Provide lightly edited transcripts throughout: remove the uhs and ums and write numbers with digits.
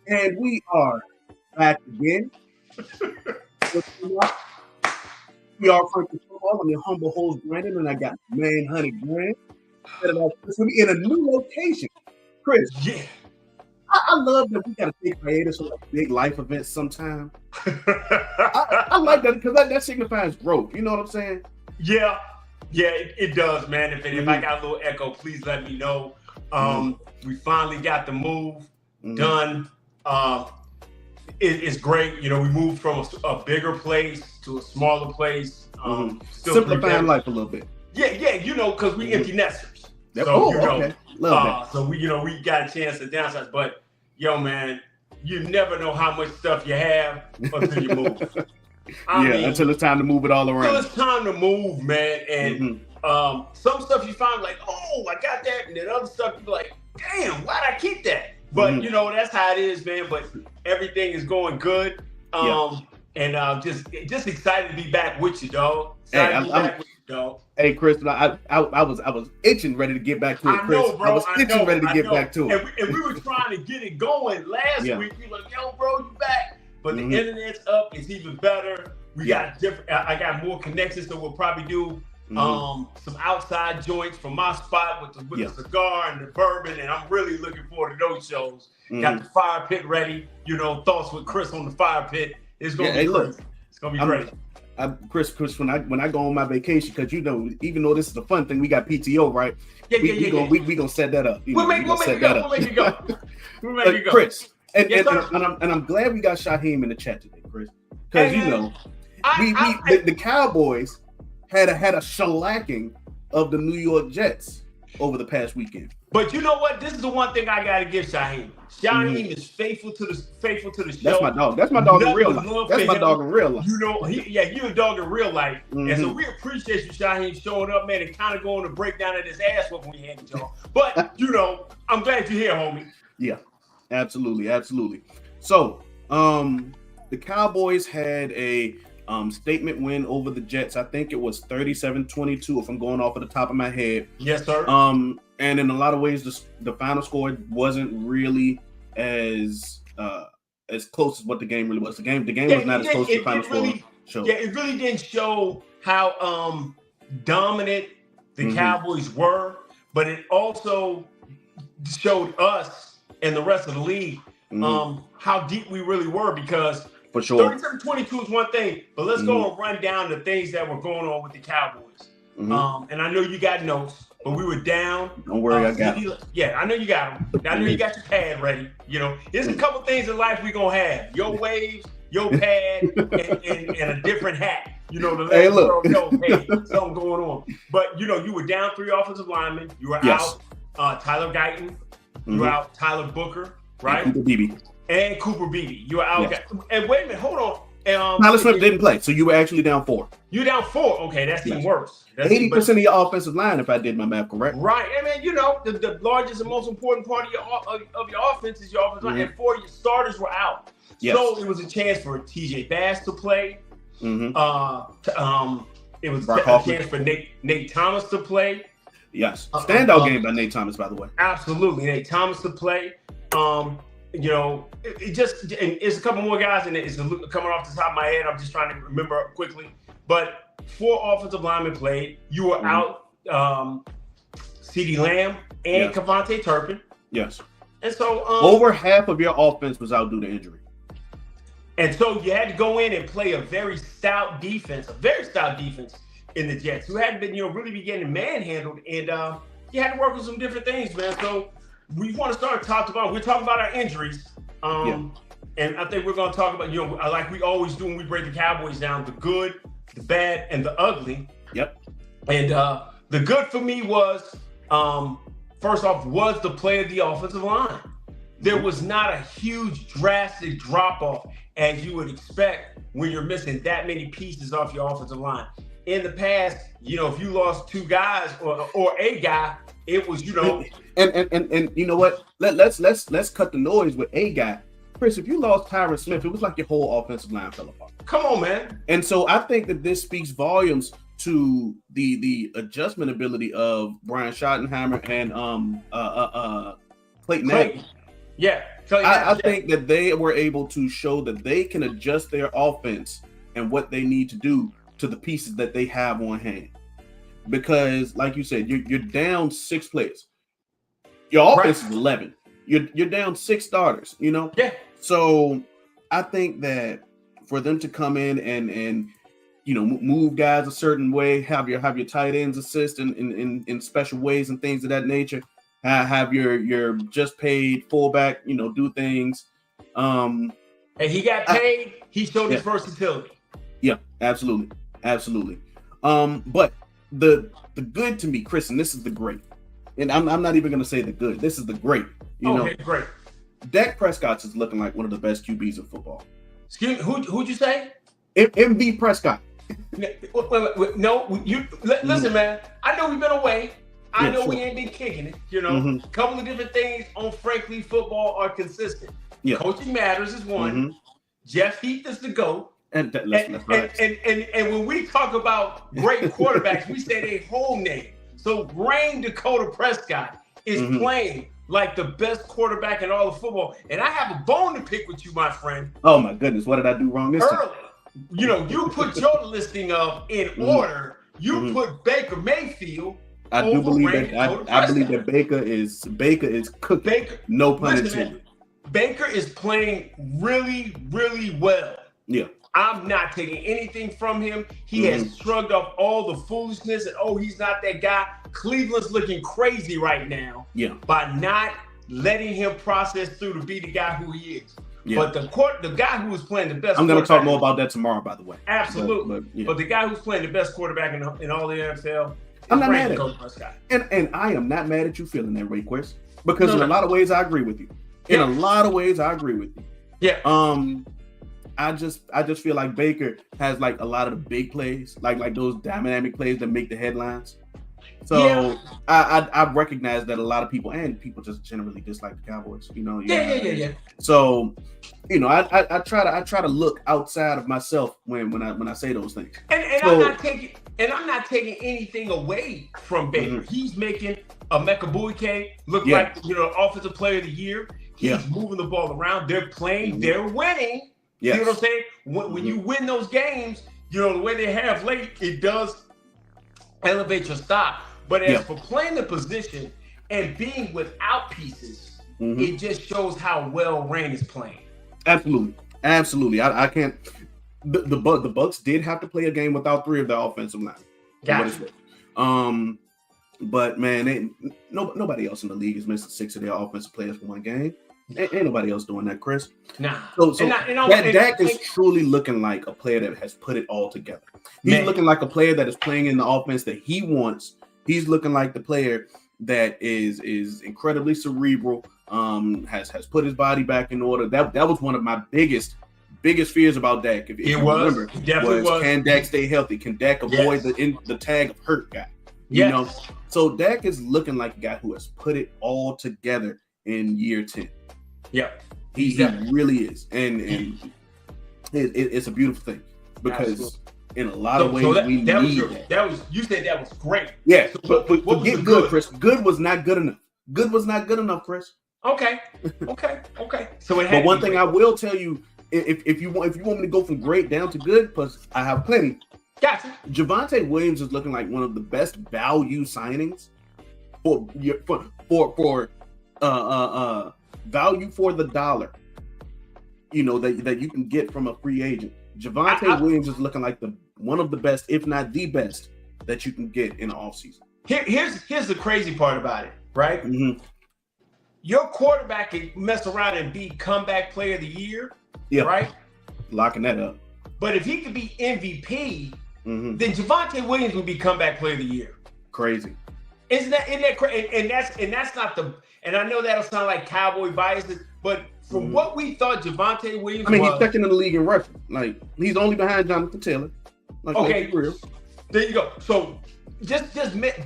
And we are back again. We are Frank the Football. I'm your humble host, Brandon, and I got my man, Honey Grant. In a new location. Chris, Yeah. I love that we got to take hiatus on big life events sometime. I like that because that signifies growth. You know what I'm saying? Yeah, it does, man. If I got a little echo, please let me know. We finally got the move done. It's great. You know, we moved from a bigger place to a smaller place. Still simplifying life a little bit. Yeah, you know, because we empty nesters. Yep. So, okay. Love that. So we got a chance to downsize. But yo, man, you never know how much stuff you have until you move. I mean, until it's time to move it all around. Until it's time to move, man. And some stuff you find like, oh, I got that, and then other stuff you be like, damn, why'd I keep that? But you know, that's how it is, man. But everything is going good. And just excited to be back with you, dog. Hey, Chris, I was itching ready to get back to it, Chris. I know, bro. I was itching ready to get back to it. And we were trying to get it going last week. We were like, yo, bro, you back. But the internet's up. It's even better. We got different. I got more connections, so we'll probably do some outside joints from my spot with the cigar and the bourbon, and I'm really looking forward to those shows. Got the fire pit ready. You know, thoughts with Chris on the fire pit. It's gonna be crazy. It's gonna be great. Chris, when I go on my vacation, because you know, even though this is a fun thing, we got PTO, right? We gonna set that up. We'll make it go. Chris, and I'm glad we got Shaheem in the chat today, Chris, because you know, the Cowboys had a shellacking of the New York Jets over the past weekend. But you know what? This is the one thing I gotta give Shaheem. Shaheem is faithful to the show. That's my dog. That's my dog in real life. That's my dog in real life. You know, you a dog in real life. And so we appreciate you, Shaheem, showing up, man, and kind of going to break down at his ass whooping we handed y'all. But you know, I'm glad you're here, homie. Yeah, absolutely. So, the Cowboys had a statement win over the Jets. I think it was 37-22, if I'm going off of the top of my head. Yes, sir. And in a lot of ways, the final score wasn't really as close as what the game really was. The game was not as close to the final score showed. Yeah, it really didn't show how dominant the Cowboys were, but it also showed us and the rest of the league how deep we really were, because for sure 37-22 is one thing, but let's go and run down the things that were going on with the Cowboys. And I know you got notes, but we were down. Don't worry, I got them. Yeah, I know you got them. I know you got your pad ready. You know, there's a couple things in life we gonna have: your waves, your pad, and a different hat. You know, to let the world know, hey, something going on. But you know, you were down 3 offensive linemen. You were out Tyler Guyton. You were out Tyler Booker, right? And Cooper Beebe. You were out. Yes. And wait a minute, hold on. Tyler Smith didn't play, so you were actually down 4. You down 4. Okay, that's even worse. 80% of your offensive line, if I did my math correct. Right. I mean, you know, the largest and most important part of your offense is your offensive line, and 4 of your starters were out. Yes. So it was a chance for TJ Bass to play. It was a chance for Nate Thomas to play. Yes. Standout game by Nate Thomas, by the way. Absolutely. Nate Thomas to play. You know, it's a couple more guys, and it's coming off the top of my head. I'm just trying to remember quickly. But 4 offensive linemen played. You were out CeeDee Lamb and Kevontae Turpin. Yes. And so over half of your offense was out due to injury. And so you had to go in and play a very stout defense in the Jets, who hadn't been, really be getting manhandled. And you had to work with some different things, man. So we want to start talking about. We're talking about our injuries, and I think we're going to talk about, like we always do when we break the Cowboys down, the good, the bad, and the ugly. Yep. And the good for me was, first off, was the play of the offensive line. There was not a huge, drastic drop-off as you would expect when you're missing that many pieces off your offensive line. In the past, if you lost 2 guys or a guy, it was, And you know what? Let's cut the noise with a guy. Chris, if you lost Tyron Smith, it was like your whole offensive line fell apart. Come on, man. And so I think that this speaks volumes to the adjustment ability of Brian Schottenheimer and Clayton. Yeah. I think that they were able to show that they can adjust their offense and what they need to do to the pieces that they have on hand. Because, like you said, you're down 6 players. Your offense is 11. You're down 6 starters. Yeah. So I think that for them to come in and move guys a certain way, have your tight ends assist in special ways and things of that nature. Have your just paid fullback, do things. And he got paid. He showed his versatility. Yeah, absolutely. But the good to me, Chris, and this is the great. And I'm not even going to say the good. This is the great. Great. Dak Prescott is looking like one of the best QBs in football. Excuse me, who'd you say? MV Prescott. Wait. No, listen, man. I know we've been away. I know we ain't been kicking it. A couple of different things on Frankly Football are consistent. Yeah. Coaching matters is one. Jeff Heath is the GOAT. And when we talk about great quarterbacks, we say their whole name. So Rain Dakota Prescott is playing like the best quarterback in all of football. And I have a bone to pick with you, my friend. Oh my goodness, what did I do wrong this time? You put your listing of in order. You put Baker Mayfield. I do believe that. I believe that Baker is cooking. No pun intended. Baker is playing really, really well. Yeah. I'm not taking anything from him. He has shrugged off all the foolishness and he's not that guy. Cleveland's looking crazy right now. Yeah. By not letting him process through to be the guy who he is. Yeah. But the guy who is playing the best. I'm going to talk more about that tomorrow, by the way. Absolutely. But the guy who's playing the best quarterback in all the NFL. I'm not mad at you. And I am not mad at you feeling that way, Chris. Because in a lot of ways, I agree with you. In a lot of ways, I agree with you. Yeah. I just feel like Baker has like a lot of the big plays, like those dynamic plays that make the headlines. So I recognize that a lot of people just generally dislike the Cowboys. Yeah. So, I try to look outside of myself when I say those things. And I'm not taking anything away from Baker. He's making Emeka Buike look like offensive player of the year. He's moving the ball around. They're playing. They're winning. Yes. You know what I'm saying? When you win those games, the way they have late, it does elevate your stock. But as for playing the position and being without pieces, it just shows how well Rain is playing. Absolutely. I can't. The Bucs did have to play a game without 3 of their offensive line. Gotcha. But man, nobody else in the league is missing 6 of their offensive players for one game. Ain't nobody else doing that, Chris. Nah. So Dak is truly looking like a player that has put it all together. He's looking like a player that is playing in the offense that he wants. He's looking like the player that is incredibly cerebral. Has put his body back in order. That was one of my biggest fears about Dak. If you remember, can Dak stay healthy? Can Dak avoid the tag of hurt guy? So Dak is looking like a guy who has put it all together in year 10. Yeah, he really is, and it's a beautiful thing because in a lot of ways we need that. You said that was great. Yeah, so but get good, Chris. Good was not good enough. Good was not good enough, Chris. Okay. So but one thing I will tell you, if you want me to go from great down to good, because I have plenty. Gotcha. Javonte Williams is looking like one of the best value signings for value for the dollar, that you can get from a free agent. Javonte Williams is looking like one of the best, if not the best, that you can get in the offseason. Here's the crazy part about it, right? Your quarterback can mess around and be comeback player of the year, right? Locking that up. But if he could be MVP, then Javonte Williams would be comeback player of the year. Crazy. Isn't that crazy? And that's not the. And I know that'll sound like cowboy biases, but from what we thought Javonte Williams he's second in the league in rushing. Like, he's only behind Jonathan Taylor. Okay, real. There you go. So just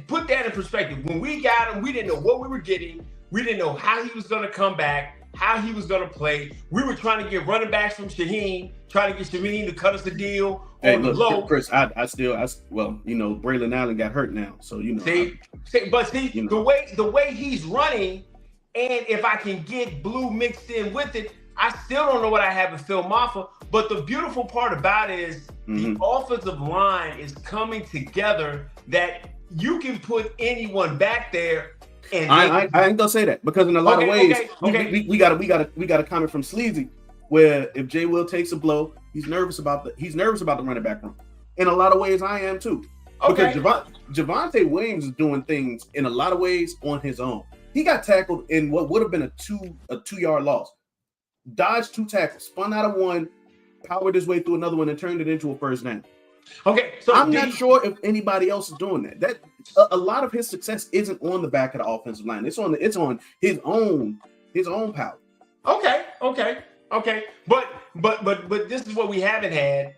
put that in perspective. When we got him, we didn't know what we were getting. We didn't know how he was going to come back, how he was going to play. We were trying to get running backs from Shaheen, trying to get Shaheen to cut us a deal on the low. Chris, Braylon Allen got hurt now, so See, the way he's running, And if I can get Blue mixed in with it, I still don't know what I have with Phil Maffa. But the beautiful part about it is the offensive line is coming together that you can put anyone back there. And I ain't gonna say that, because in a lot of ways, we got a comment from Sleazy where if Jay Will takes a blow, he's nervous about the running back room. In a lot of ways, I am too. Because Javonte Williams is doing things in a lot of ways on his own. He got tackled in what would have been a 2-yard loss. Dodged 2 tackles, spun out of one, powered his way through another one, and turned it into a first down. Okay, so I'm not sure if anybody else is doing that. That a lot of his success isn't on the back of the offensive line. It's on his own power. Okay. But this is what we haven't had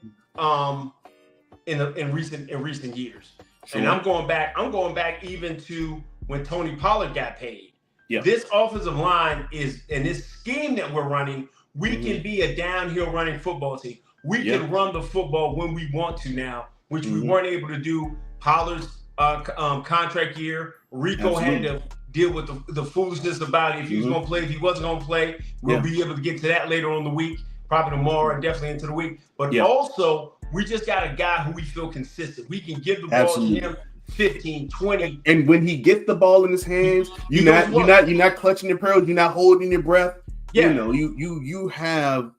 in recent years. Sure. And I'm going back even to when Tony Pollard got paid. Yeah. This offensive line is, in this scheme that we're running, we can be a downhill running football team. We can run the football when we want to now, which we weren't able to do. Pollard's contract year, Rico had to deal with the foolishness about if he was going to play, if he wasn't going to play. We'll be able to get to that later on the week, probably tomorrow and definitely into the week. But also, we just got a guy who we feel consistent. We can give the ball to him 15, 20. And when he gets the ball in his hands, you're not clutching your pearls, you're not holding your breath. Yeah. You know, you have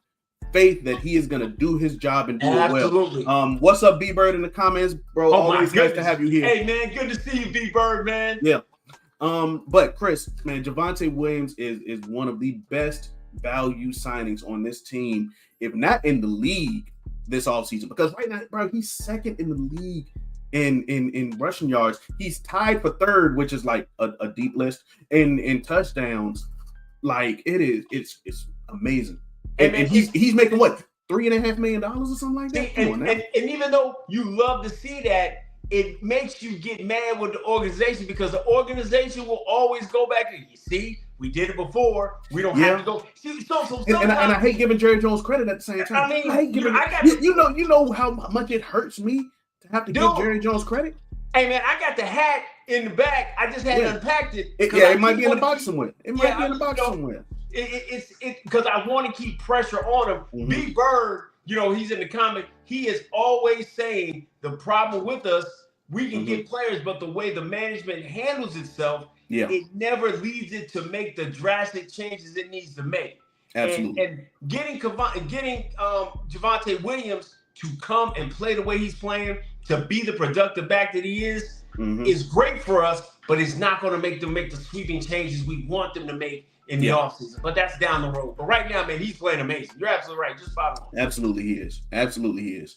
faith that he is going to do his job and do it well. What's up, B-Bird, in the comments, bro? Always nice to have you here. Hey, man, good to see you, B-Bird, man. Yeah. But Chris, man, Javonte Williams is one of the best value signings on this team, if not in the league this offseason. Because right now, bro, he's second in the league in rushing yards. He's tied for third, which is like a deep list, in touchdowns. Like it's amazing. And he's making what, $3.5 million or something like that? And even though you love to see that, it makes you get mad with the organization, because the organization will always go back and, you see, we did it before. We don't have to go. See, and I hate giving Jerry Jones credit at the same time. I mean, I hate giving you know how much it hurts me to have to give Jerry Jones credit. Hey man, I got the hat in the back. I just hadn't unpacked it. It might be in the box somewhere. It might be in the box somewhere. It's because I want to keep pressure on him. B Bird, you know, he's in the comment. He is always saying the problem with us, we can get players, but the way the management handles itself, it never leads it to make the drastic changes it needs to make. Absolutely. And getting Javonte Williams to come and play the way he's playing, to be the productive back that he is great for us, but it's not going to make the sweeping changes we want them to make in the offseason. But that's down the road. But right now, man, he's playing amazing. You're absolutely right. Just follow him. Absolutely he is.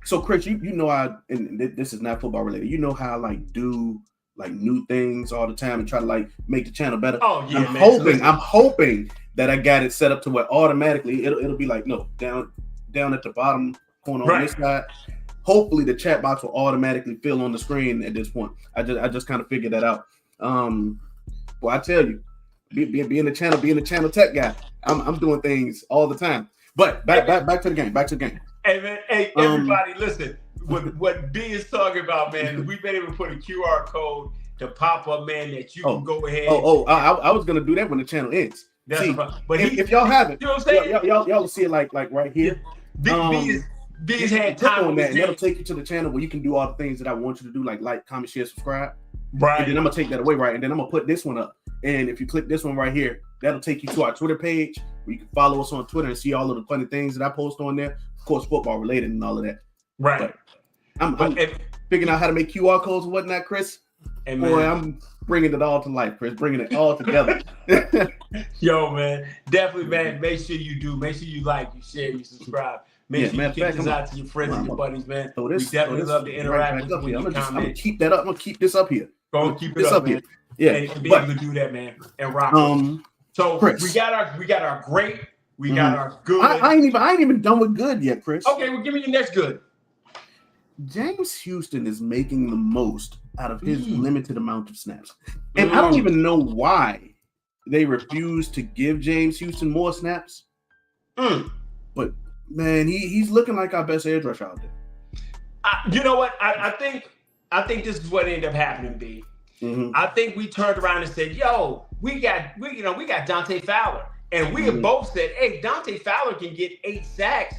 So Chris, you know, and this is not football related. You know how I do new things all the time and try to make the channel better. Oh yeah, I'm hoping that I got it set up to where automatically it'll be down at the bottom corner on this side. Hopefully the chat box will automatically fill on the screen at this point. I just kind of figured that out. Well, I tell you, being the channel tech guy, I'm doing things all the time. But back to the game. Hey man, everybody, listen. What B is talking about, man, we've been able to put a QR code to pop up, man, that you can go ahead. I was gonna do that when the channel ends. That's but if y'all haven't, you know what I'm saying? Y'all will see it like right here. B is had time on that, and that'll take you to the channel where you can do all the things that I want you to do, like, comment, share, subscribe. Right. And then I'm gonna take that away, right? And then I'm gonna put this one up. And if you click this one right here, that'll take you to our Twitter page where you can follow us on Twitter and see all of the funny things that I post on there. Of course, football related and all of that. Right. But I'm figuring out how to make QR codes and whatnot, Chris. And boy, I'm bringing it all to life, Chris. Bringing it all together. Yo, man, definitely, man. Make sure you do. Make sure you like, you share, you subscribe. Make sure you get this out to your friends and your buddies, man. We definitely love to interact with you. I'm gonna keep that up. I'm gonna keep this up here. Go and keep it up, man. Yeah, and be able to do that, man. And rock. So Chris, we got our great. We got our good. I ain't even done with good yet, Chris. Okay, well, give me your next good. James Houston is making the most out of his limited amount of snaps. And I don't even know why they refuse to give James Houston more snaps. But, man, he's looking like our best edge rusher out there. You know what? I think this is what ended up happening, B. I think we turned around and said, "Yo, we got Dante Fowler," and we have both said, "Hey, Dante Fowler can get 8 sacks."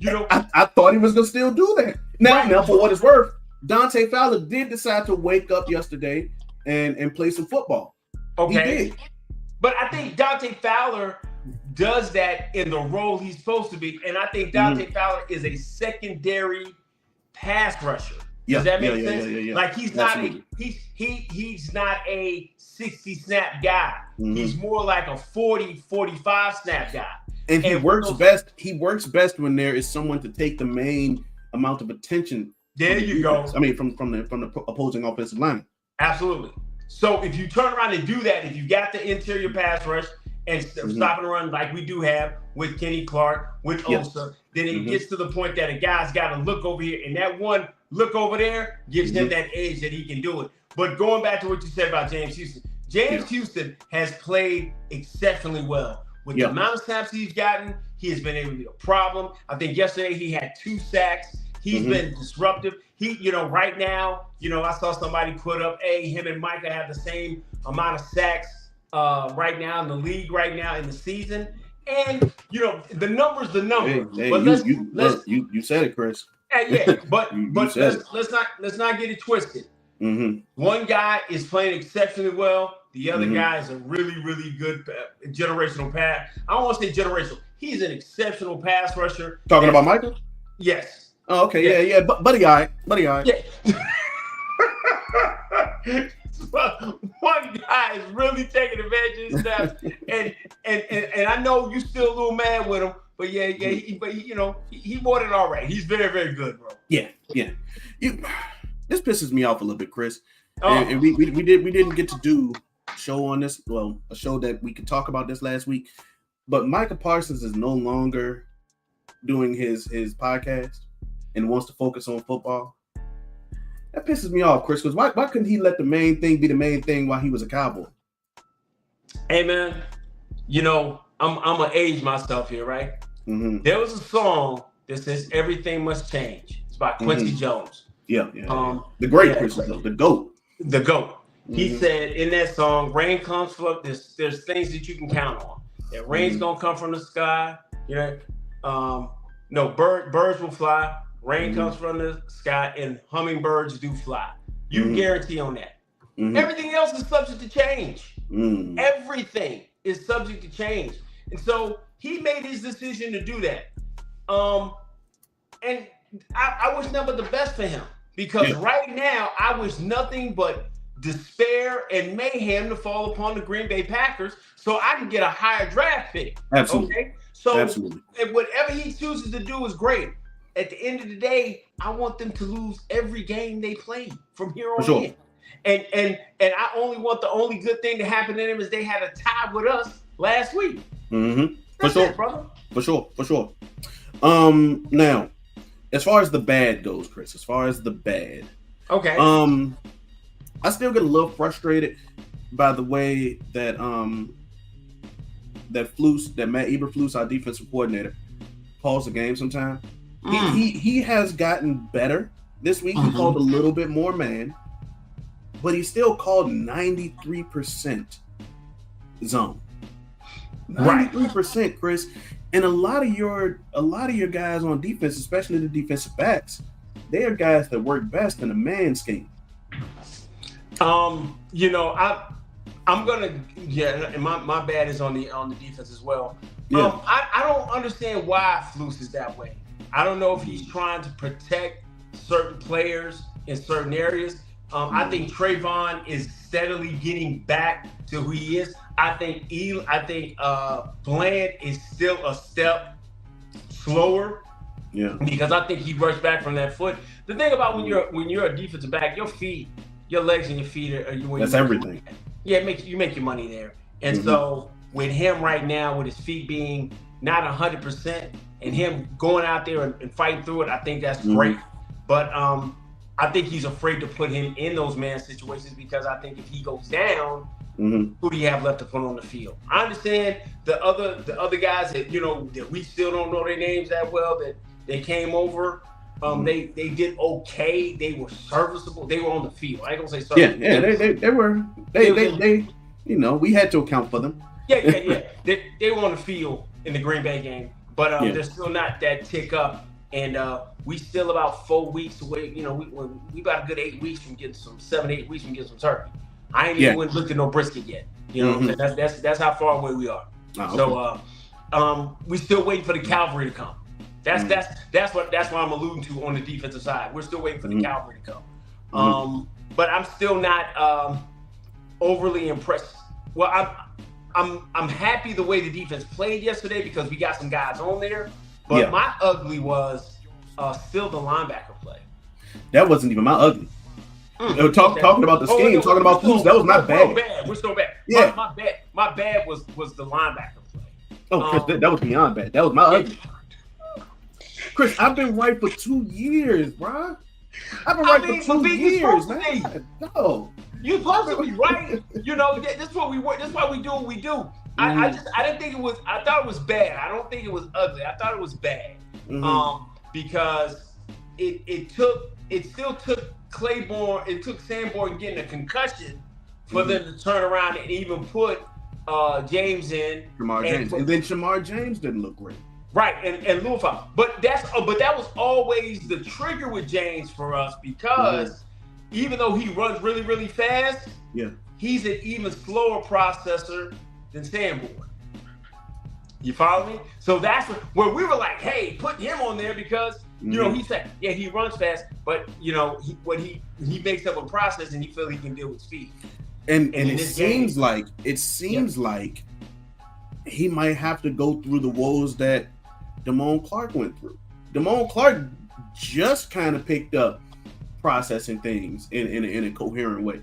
I thought he was gonna still do that. Now, for what it's worth, Dante Fowler did decide to wake up yesterday and play some football. Okay, he did. But I think Dante Fowler does that in the role he's supposed to be, and I think Dante Fowler is a secondary pass rusher. Does that make sense? Yeah. Like he's he's not a 60 snap guy. He's more like a 40, 45 snap guy. And he works best. He works best when there is someone to take the main amount of attention. There you go. I mean, from the opposing offensive line. Absolutely. So if you turn around and do that, if you got the interior pass rush and stopping the run like we do have with Kenny Clark, with Osa, then it gets to the point that a guy's got to look over here, and that one look over there gives him that edge that he can do it. But going back to what you said about James Houston, James Houston has played exceptionally well. With the amount of snaps he's gotten, he has been able to be a problem. I think yesterday he had 2 sacks. He's been disruptive. He, right now, I saw somebody put up, hey, him and Micah have the same amount of sacks right now in the league right now in the season. And, the number's the number. Hey, but you said it, Chris. But let's not get it twisted. One guy is playing exceptionally well. The other guy is a really, really good generational pass. I don't want to say generational. He's an exceptional pass rusher. Talking about Micah? Yes. Oh, okay. Yeah. Buddy, all right. Yeah. One guy is really taking advantage of his stuff, and I know you still a little mad with him, but he bought it all right. He's very, very good, bro. Yeah. This pisses me off a little bit, Chris. And we didn't get to do a show on this. Well, a show that we could talk about this last week, but Micah Parsons is no longer doing his podcast and wants to focus on football. That pisses me off, Chris, because why couldn't he let the main thing be the main thing while he was a Cowboy? Hey, man, I'm going to age myself here, right? There was a song that says Everything Must Change. It's by Quincy Jones. Yeah. The great Quincy Jones, the GOAT. The GOAT. He said in that song, rain comes from, there's things that you can count on. That rain's going to come from the sky. Birds will fly. Rain comes from the sky, and hummingbirds do fly. You can guarantee on that. Everything else is subject to change. Everything is subject to change. And so he made his decision to do that. And I wish nothing but the best for him. Because right now, I wish nothing but despair and mayhem to fall upon the Green Bay Packers so I can get a higher draft pick. Absolutely. Okay? So and whatever he chooses to do is great. At the end of the day, I want them to lose every game they play from here on in. And I only want the only good thing to happen to them is they had a tie with us last week. That's it, brother. For sure. Now, as far as the bad goes, Chris, okay. I still get a little frustrated by the way that Matt Eberflus, our defensive coordinator, calls the game sometimes. He has gotten better this week. He called a little bit more man, but he still called 93% zone. 93%, Chris. And a lot of your guys on defense, especially the defensive backs, they are guys that work best in a man scheme. I'm gonna and my bad is on the defense as well. I don't understand why Flus is that way. I don't know if he's trying to protect certain players in certain areas. I think Trayvon is steadily getting back to who he is. I think Bland is still a step slower. Yeah. Because I think he rushed back from that foot. The thing about when you're a defensive back, your feet, your legs and your feet are that's everything. Yeah, you make your money there. And so with him right now, with his feet being not 100%, and him going out there and fighting through it, I think that's great. But I think he's afraid to put him in those man situations because I think if he goes down, who do you have left to put on the field? I understand the other guys that that we still don't know their names that well, that they came over. They did okay. They were serviceable. They were on the field. I ain't gonna say serviceable. Yeah. They were. They. You know, we had to account for them. Yeah. They were on the field in the Green Bay game, but they're still not that tick up. And we still about 4 weeks away. You know, we about a good 8 weeks from getting 7-8 weeks from getting some turkey. I ain't even looked at no brisket yet. You know what I'm saying? That's how far away we are. Oh, okay. So we still waiting for the cavalry to come. That's why I'm alluding to on the defensive side. We're still waiting for the cavalry to come. But I'm still not overly impressed. Well, I'm happy the way the defense played yesterday because we got some guys on there. But my ugly was still the linebacker play. That wasn't even my ugly. Talking about the scheme, talking about Flus, that was not bad. We're still bad. Yeah. My bad was the linebacker play. Oh, Chris, that was beyond bad. That was my ugly. Chris, I've been right for 2 years, bro. I've been right for 2 years, man. No. You're supposed to be right. You know, that's what we work. That's why we do what we do. I didn't think it was. I thought it was bad. I don't think it was ugly. I thought it was bad. Because it still took Claiborne. It took Sanborn getting a concussion for them to turn around and even put James in. Shamar James, and then Shamar James didn't look great. Right, and Louisville. But that was always the trigger with James for us because even though he runs really, really fast, he's an even slower processor than Sanborn. You follow me? So that's where we were like, hey, put him on there because you know he said, he runs fast, but you know he makes up a process and he feels he can deal with speed. And it seems like he might have to go through the woes that Damone Clark went through. Damone Clark just kind of picked up processing things in a coherent way.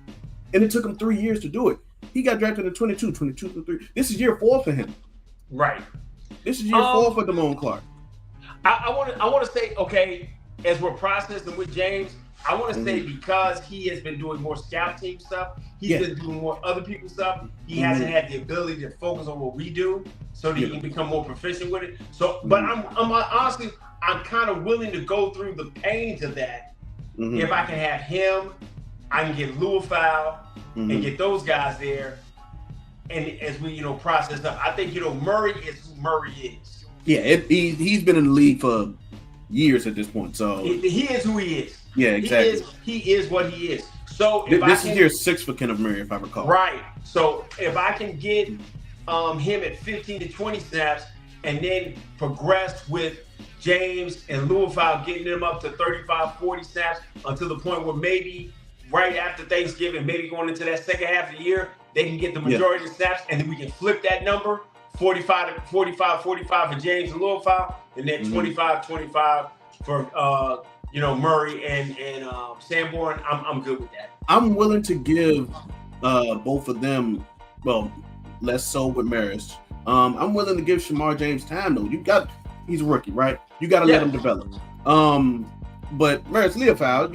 And it took him 3 years to do it. He got drafted in 22 to 3. This is year 4 for him. Right. This is year 4 for Damone Clark. I want to say, okay, as we're processing with James, I want to say because he has been doing more scout team stuff, he's been doing more other people's stuff. He hasn't had the ability to focus on what we do, so that he can become more proficient with it. So, but I'm honestly, I'm kind of willing to go through the pains of that. If I can have him, I can get Louisville and get those guys there. And as we, process up, I think, Murray is who Murray is. Yeah, he's been in the league for years at this point. So he is who he is. Yeah, exactly. He is what he is. So this is year 6 for Kenneth Murray, if I recall. Right. So if I can get him at 15 to 20 snaps and then progress with James and Louisville, getting them up to 35, 40 snaps until the point where maybe right after Thanksgiving, maybe going into that second half of the year, they can get the majority of the snaps, and then we can flip that number, 45 for James and Louisville, and then 25 for Murray and Sanborn. I'm good with that. I'm willing to give both of them, well, less so with Maris. I'm willing to give Shamar James time though. He's a rookie, right? You got to let him develop. But Maris Leofold,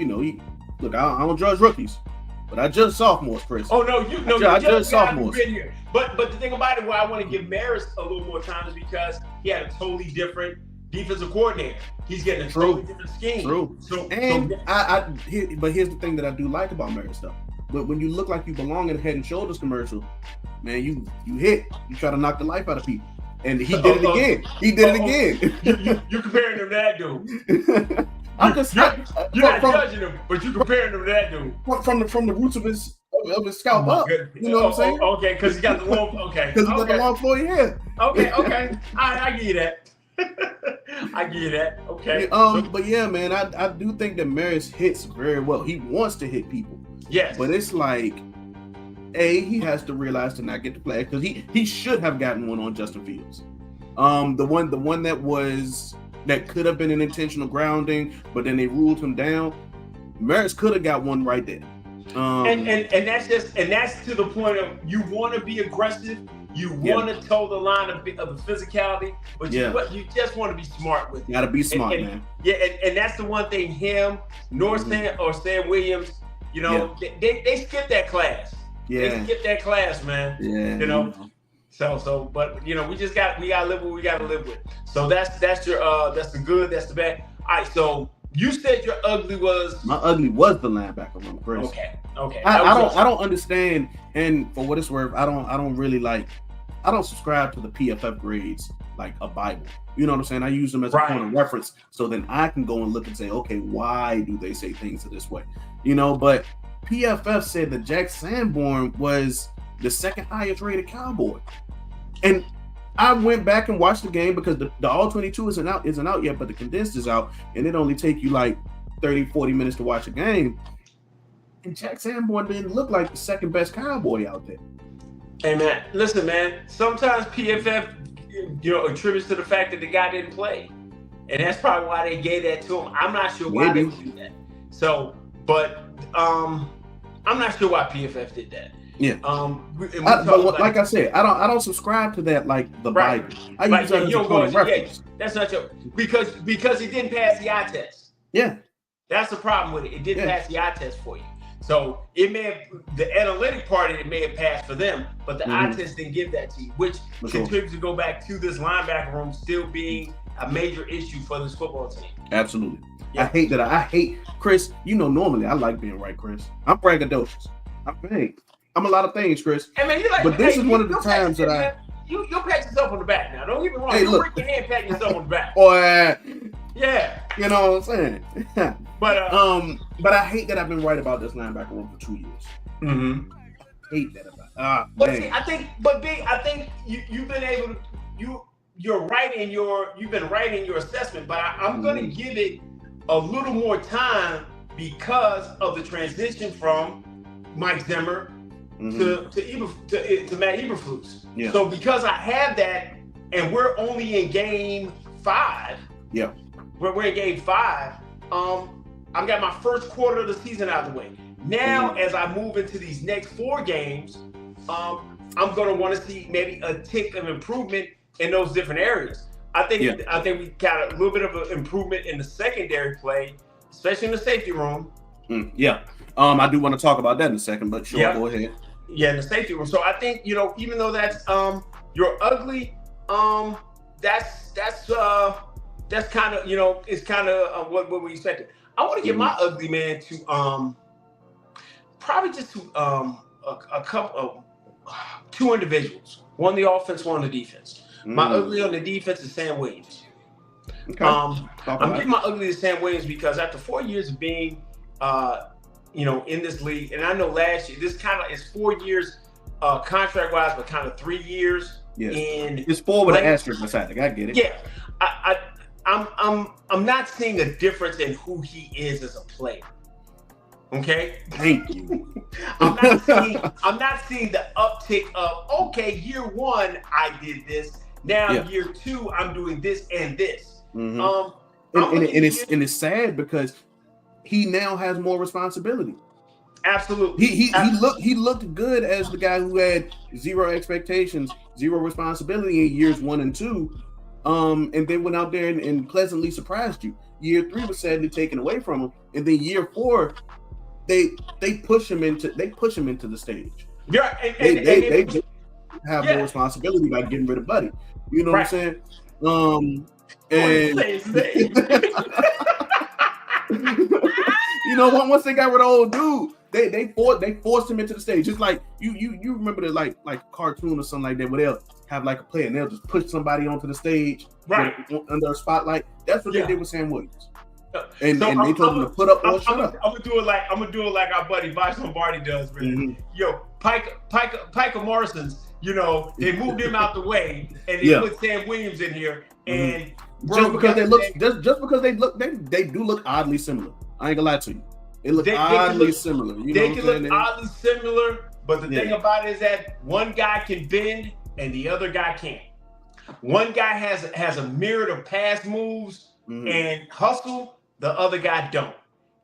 look, I don't judge rookies, but I judge sophomores, Chris. Oh no, I judge sophomores. But the thing about it, why I want to give Maris a little more time is because he had a totally different defensive coordinator. He's getting a totally different scheme. True. But here's the thing that I do like about Maris though. But when you look like you belong in a Head and Shoulders commercial, man, you try to knock the life out of people. And he did it again. He did it again. You're comparing him to that dude. You're not judging him, but you're comparing him to that dude. From the roots of his scalp up. You know what I'm saying? Okay, because he got the long. Okay, because he got the long flowy hair. Okay. I give you that. I give you that. Okay. But yeah, man, I do think that Maris hits very well. He wants to hit people. Yes. But it's like, he has to realize to not get the flag because he should have gotten one on Justin Fields. The one that could have been an intentional grounding, but then they ruled him down. Maris could have got one right there. And that's to the point of you want to be aggressive, you want to toe the line of the physicality, but you just want to be smart with it. You got to be smart, man. Yeah, and that's the one thing him, Sam Williams, they skipped that class. Yeah, they skipped that class, man. Yeah, So, but we gotta live what we gotta live with. So that's the good, that's the bad. All right, so You said your ugly was my ugly was the linebacker room, Chris. Okay. I don't understand, and for what it's worth, I don't really like. I don't subscribe to the PFF grades like a Bible. You know what I'm saying? I use them as a point of reference, so then I can go and look and say, okay, why do they say things this way? You know, but PFF said that Jack Sanborn was the second highest rated Cowboy, and I went back and watched the game because the all 22 isn't out yet, but the condensed is out, and it only take you like 30, 40 minutes to watch a game. And Jack Sanborn didn't look like the second best Cowboy out there. Hey man, listen man, sometimes PFF, attributes to the fact that the guy didn't play. And that's probably why they gave that to him. I'm not sure why they would do that. So, but I'm not sure why PFF did that. Yeah. But like I said, I don't subscribe to that like the Bible. I use that as a point of reference. That's not your because it didn't pass the eye test. Yeah. That's the problem with it. It didn't pass the eye test for you. So it may have, the analytic part of it may have passed for them, but the eye test didn't give that to you, which contributes to go back to this linebacker room still being a major issue for this football team. Absolutely. Yeah. I hate Chris. Normally I like being right, Chris. I'm braggadocious. I'm a lot of things, Chris. Hey man, but this is one of the times that you'll pat yourself on the back now. Don't get me wrong. Hey, you break your hand, pat yourself on the back. Boy. Yeah. You know what I'm saying? But I hate that I've been right about this linebacker room for 2 years. Mm-hmm. I hate that about it. But see, I think you've been able to you're right in you've been right in your assessment, but I'm gonna give it a little more time because of the transition from Mike Zimmer to Matt Eberflus. Yeah. So because I have that, and we're only in game 5. Yeah. We're in game 5. I've got my first quarter of the season out of the way. Now, as I move into these next 4 games, I'm going to want to see maybe a tick of improvement in those different areas. I think we got a little bit of an improvement in the secondary play, especially in the safety room. I do want to talk about that in a second, but sure, go ahead. Yeah, in the safety room. So I think, even though that's you're ugly, that's kind of, it's kind of what we expected. I want to get my ugly man to probably just to a couple of 2 individuals, one on the offense, one on the defense. My ugly on the defense is Sam Williams. Okay. I'm giving my ugly to Sam Williams because after 4 years of being in this league, and I know last year this kind of is 4 years contract wise, but kind of 3 years. Yeah, it's 4 with an asterisk beside it. I get it. Yeah, I'm not seeing a difference in who he is as a player. Okay. Thank you. I'm not seeing the uptick of year 1 I did this. Now year 2 I'm doing this and this. And it's sad because he now has more responsibility. Absolutely. He looked good as the guy who had 0 expectations, 0 responsibility in years 1 and 2. And then went out there and pleasantly surprised you. Year 3 was sadly taken away from him, and then year 4, they push him into the stage. Yeah, they have more responsibility by getting rid of Buddy. You know what I'm saying? Once they got rid of old dude, they forced him into the stage. Just like you remember the like cartoon or something like that where they'll have like a player and they'll just push somebody onto the stage under a spotlight. That's what they did with Sam Williams. And they told him to put up or shut up. I'm gonna do it like our buddy Vice Lombardi does, man. Yo, Piker Morrison's, they moved him out the way and they put Sam Williams in here. And just because they do look oddly similar. I ain't gonna lie to you. They look oddly similar. They can look oddly similar, but the thing about it is that one guy can bend and the other guy can't. One guy has a myriad of pass moves and hustle, the other guy don't.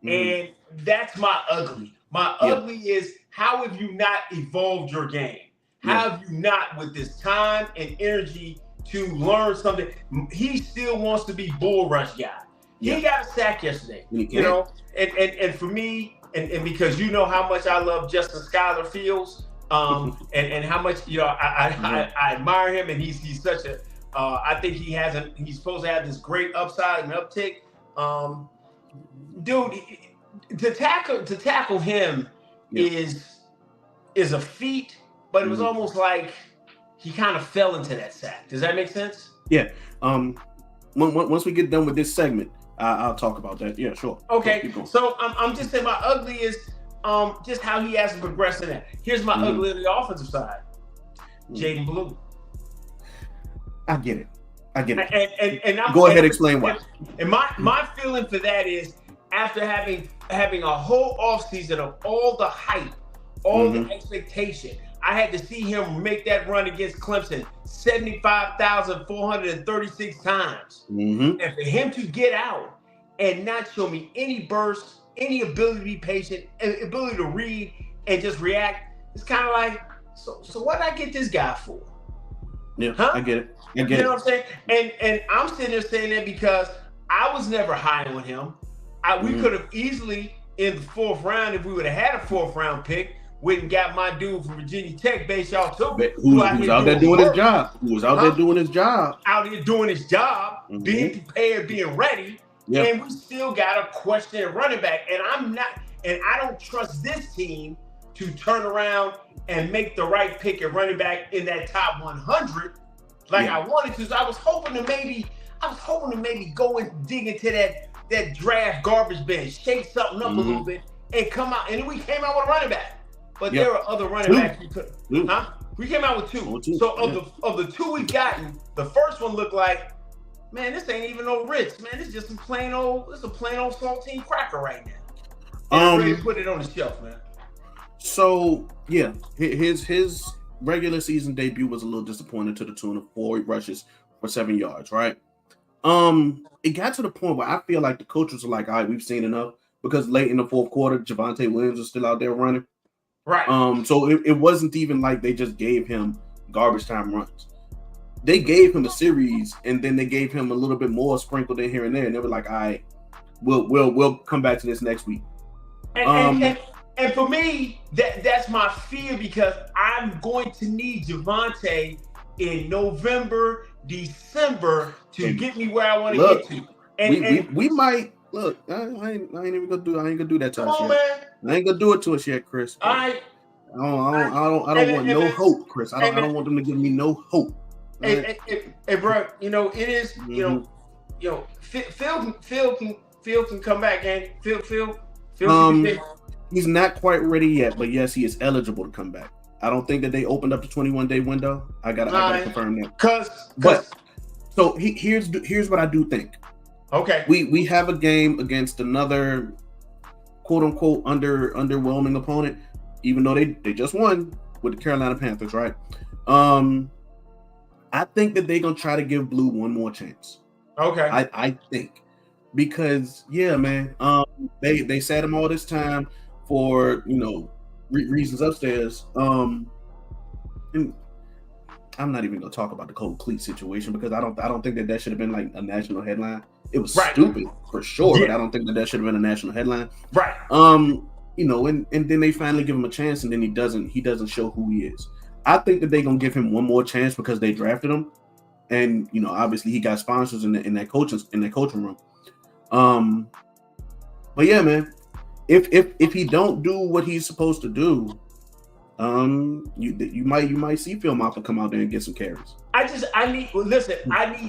And that's my ugly. My ugly is, how have you not evolved your game? How have you not, with this time and energy, to learn something? He still wants to be bull rush guy. He got a sack yesterday, and for me, and because you know how much I love Justin Schuyler Fields, and how much I admire him, and he's such a I think he's supposed to have this great upside and uptick. dude, to tackle him is a feat, but it was almost like he kind of fell into that sack. Does that make sense? Yeah. Once we get done with this segment, I'll talk about that. Yeah, sure. Okay. So I'm just saying my ugly is just how he has to progress in that. Here's my ugly on the offensive side. Jaden Blue. I get it. And go ahead, explain why. And my feeling for that is after having a whole offseason of all the hype, all the expectation, I had to see him make that run against Clemson 75,436 times. And for him to get out and not show me any burst, any ability to be patient, ability to read and just react, it's kind of like, so what did I get this guy for? Yeah, huh? I get it. You know what I'm saying? And I'm sitting there saying that because I was never high on him. We could have easily, in the 4th round, if we would have had a 4th round pick, went and got my dude from Virginia Tech, Bashaw Tooper. Who was out there doing his job. Out here doing his job, being prepared, being ready. Yep. And we still got a question at running back. And I don't trust this team to turn around and make the right pick at running back in that top 100 like I wanted to. So I was hoping to maybe go and dig into that draft garbage bin, shake something up a little bit, and come out. And then we came out with a running back. But there are other running backs we could. We came out with 2. So of the 2 we've gotten, the first one looked like, man, this ain't even no Ritz, man. This is just a plain old saltine cracker right now. And I'm ready to put it on the shelf, man. So yeah, his regular season debut was a little disappointing to the tune of 4 rushes for 7 yards, right? It got to the point where I feel like the coaches were like, all right, we've seen enough, because late in the 4th quarter, Javonte Williams was still out there running. Right. So it wasn't even like they just gave him garbage time runs. They gave him a series, and then they gave him a little bit more sprinkled in here and there, and they were like, all right, we'll come back to this next week. And for me, that's my fear, because I'm going to need Javonte in November, December to get me where I want to get to. And we might look. I ain't even gonna do. I ain't gonna do that to us yet. Man. I ain't gonna do it to us yet, Chris. I don't want no hope, Chris. I don't want them to give me no hope. Hey, bro, it is. Phil can come back, and Phil. He's not quite ready yet, but yes, he is eligible to come back. I don't think that they opened up the 21-day window. I gotta confirm that. So here's what I do think. Okay. We have a game against another quote unquote underwhelming opponent, even though they just won with the Carolina Panthers, right? I think that they're gonna try to give Blue one more chance. Okay. I think, because man, they sat him all this time for reasons upstairs. And I'm not even gonna talk about the Cole Cleat situation, because I don't think that should have been like a national headline. It was stupid for sure, but I don't think that should have been a national headline. Right. And then they finally give him a chance, and then he doesn't show who he is. I think that they're gonna give him one more chance because they drafted him, and obviously he got sponsors in that coaching room. But yeah, man, if he don't do what he's supposed to do, you might see Phil Maffa come out there and get some carries. I need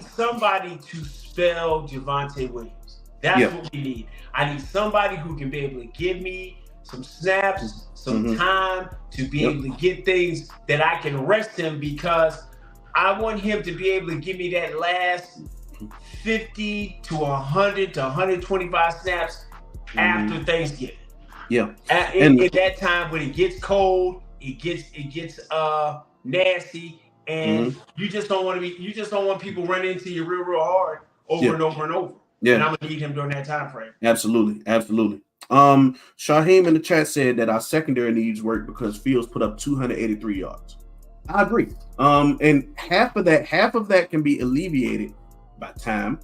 somebody to spell Javonte Williams. That's what we need. I need somebody who can be able to give me some snaps, some time to be able to get things that I can rest him, because I want him to be able to give me that last 50 to 100 to 125 snaps after Thanksgiving. Yeah. In that time when it gets cold, it gets nasty, and you just don't want people running into you real hard over and over and over. Yeah. And I'm gonna need him during that time frame. Absolutely. Shaheem in the chat said that our secondary needs work because Fields put up 283 yards. I agree. And half of that can be alleviated by time.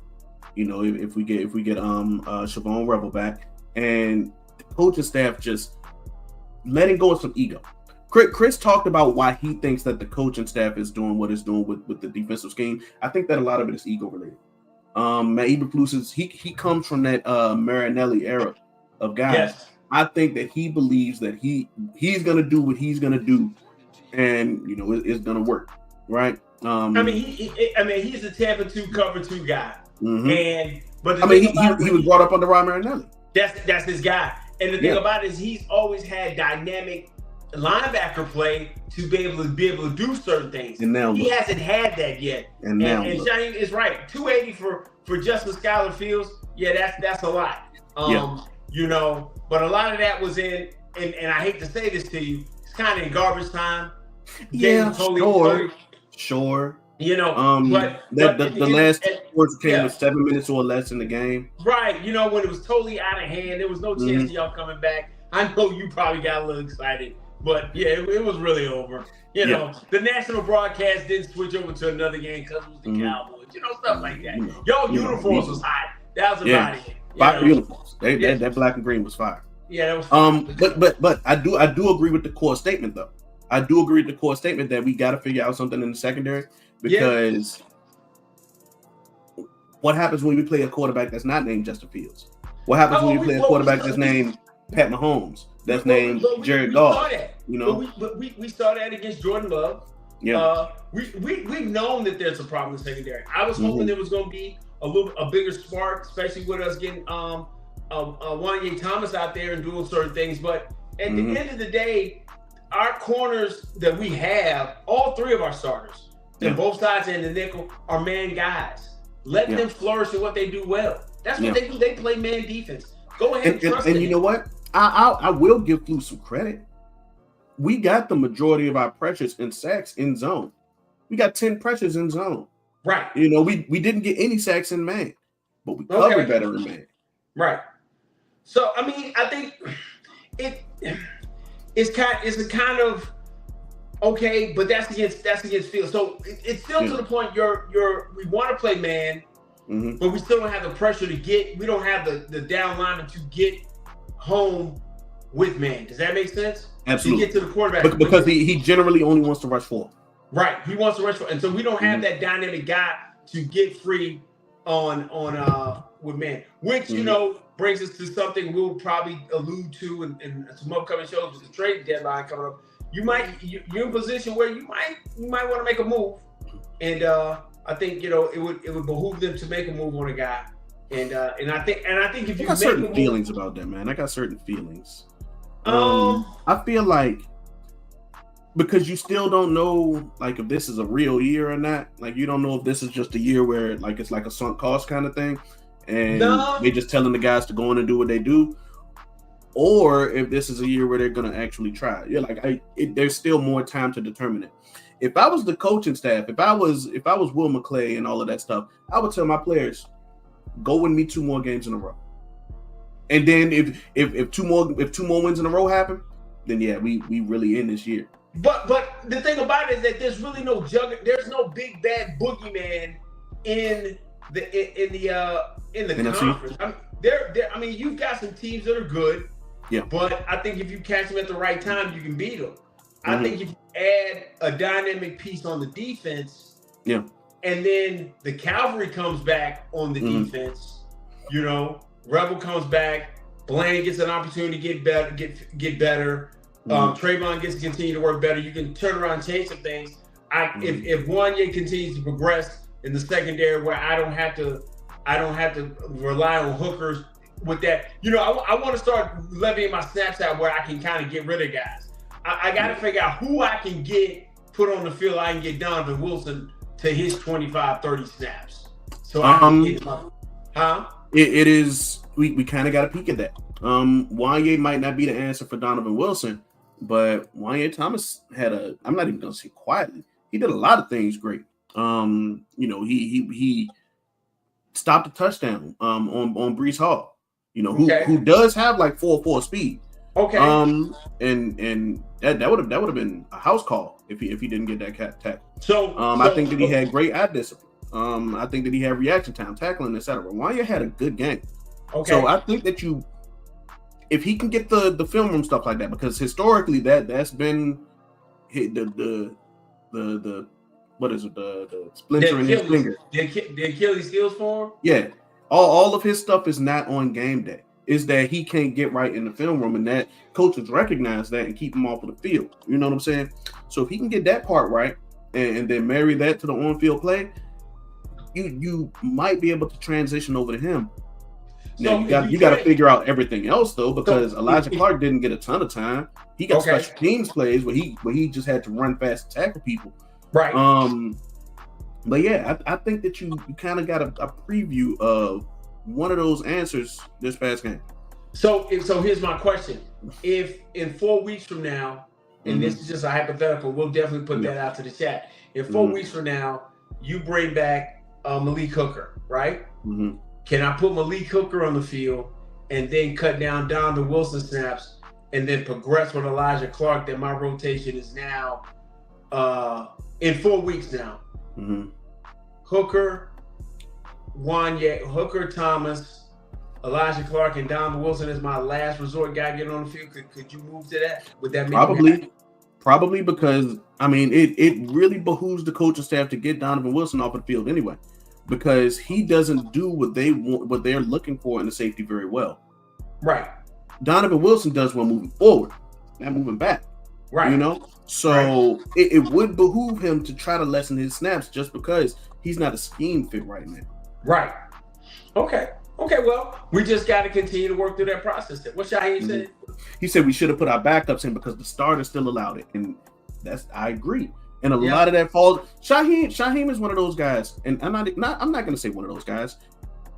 If we get Siobhan Rebel back, and the coaching staff just letting go of some ego. Chris talked about why he thinks that the coaching staff is doing what it's doing with the defensive scheme. I think that a lot of it is ego related. Matt Eberflus he comes from that Marinelli era of guys. Yes. I think that he believes that he's gonna do what he's gonna do, and it's gonna work, right? He's a Tampa 2 cover 2 guy, but he was brought up under Ryan Marinelli. That's his guy, and the thing about it is he's always had dynamic linebacker play to be able to do certain things. And now he hasn't had that yet. And Shaheen is right. 280 for Justin Schuyler Fields. Yeah, that's a lot. But a lot of that was in, and I hate to say this to you, it's kind of in garbage time. Yeah, sure. But the last words came with 7 minutes or less in the game. Right. When it was totally out of hand, there was no chance of y'all coming back. I know you probably got a little excited, but yeah, it was really over. The national broadcast didn't switch over to another game because it was the Cowboys. Stuff like that. Uniforms was hot. That was about it. Fire uniforms. That black and green was fire. Yeah, that was fire. But I do agree with the core statement though. I do agree with the core statement that we got to figure out something in the secondary because what happens when we play a quarterback that's not named Justin Fields? What happens when we play a quarterback that's named Pat Mahomes? That's named Jared Goff. But we saw that against Jordan Love. Yeah. We've known that there's a problem in secondary. I was hoping there was going to be a bigger spark, especially with us getting Wanye Thomas out there and doing certain things. But at the end of the day, our corners that we have, all three of our starters, on both sides and the nickel, are man guys. Let them flourish in what they do well. That's what they do. They play man defense. Go ahead and trust them. And you know what? I will give Flu some credit. We got the majority of our pressures and sacks in zone. We got 10 pressures in zone. Right. We didn't get any sacks in man, but we covered better in man. Right. So I think it's a kind of okay, but that's against Field. So it's still to the point we want to play man, but we still don't have the pressure to get. We don't have the down lineman to get home with man. Does that make sense? Absolutely. To get to the quarterback because he generally only wants to rush forward. Right. He wants to rush forward, and so we don't have that dynamic guy to get free on with man, which brings us to something we'll probably allude to in some upcoming shows with the trade deadline coming up. You're in a position where you might want to make a move, and I think it would behoove them to make a move on a guy, and I think if you got certain feelings about that, man. I got certain feelings. I feel like because you still don't know like if this is a real year or not. Like you don't know if this is just a year where like it's like a sunk cost kind of thing, and they're just telling the guys to go in and do what they do. Or if this is a year where they're going to actually try. There's still more time to determine it. If I was the coaching staff, if I was Will McClay and all of that stuff, I would tell my players, go win me 2 more games in a row. And then if two more wins in a row happen, then we really in this year. But the thing about it is that there's really no there's no big bad boogeyman in the conference. You've got some teams that are good. Yeah. But I think if you catch them at the right time, you can beat them. I think if you add a dynamic piece on the defense, and then the cavalry comes back on the defense, Rebel comes back, Bland gets an opportunity to get better. Trayvon gets to continue to work better. You can turn around and change some things. If Wanye continues to progress in the secondary where I don't have to rely on hookers with that, I want to start levying my snaps out where I can kind of get rid of guys. I got to figure out who I can get put on the field. I can get Donovan Wilson to his 25-30 snaps. So I can get him. It is we kind of got a peek at that. Wanye might not be the answer for Donovan Wilson, but Wanye Thomas had I'm not even gonna say quietly. He did a lot of things great. He stopped a touchdown on Breece Hall. Who does have like 4.4 speed. Okay. And that would have been a house call if he didn't get that tackle. So I think that he had great eye discipline. I think that he had reaction time, tackling, etc. Wanye had a good game. Okay. So I think that if he can get the film room stuff like that, because historically that's been the what is it, the splinter in his finger. The Achilles heals for him? Yeah. All of his stuff is not on game day. Is that he can't get right in the film room, and that coaches recognize that and keep him off of the field. You know what I'm saying? So if he can get that part right and then marry that to the on-field play, you might be able to transition over to him. Now you got to figure out everything else though, because Elijah Clark didn't get a ton of time. He got special teams plays where he just had to run fast and tackle people. Right. But yeah, I think that you kind of got a preview of one of those answers this past game. So here's my question: if in 4 weeks from now, and this is just a hypothetical, we'll definitely put that out to the chat. In 4 weeks from now, you bring back Malik Hooker, right? Can I put Malik Hooker on the field and then cut down Donovan Wilson snaps and then progress with Elijah Clark? That my rotation is now in 4 weeks now. Hooker, Hooker, Thomas, Elijah Clark, and Donovan Wilson is my last resort guy getting on the field. Could you move to that? Would that make probably because I mean it really behooves the coaching staff to get Donovan Wilson off the field anyway, because he doesn't do what they want, what they're looking for in the safety very well. Right. Donovan Wilson does well moving forward, not moving back. Right. You know, so it would behoove him to try to lessen his snaps just because he's not a scheme fit right now. Right. Okay. Well, we just got to continue to work through that process. What Shaheem said? He said we should have put our backups in because the starters still allowed it, and I agree. And a lot of that falls. Shaheem is one of those guys, and I'm not going to say one of those guys.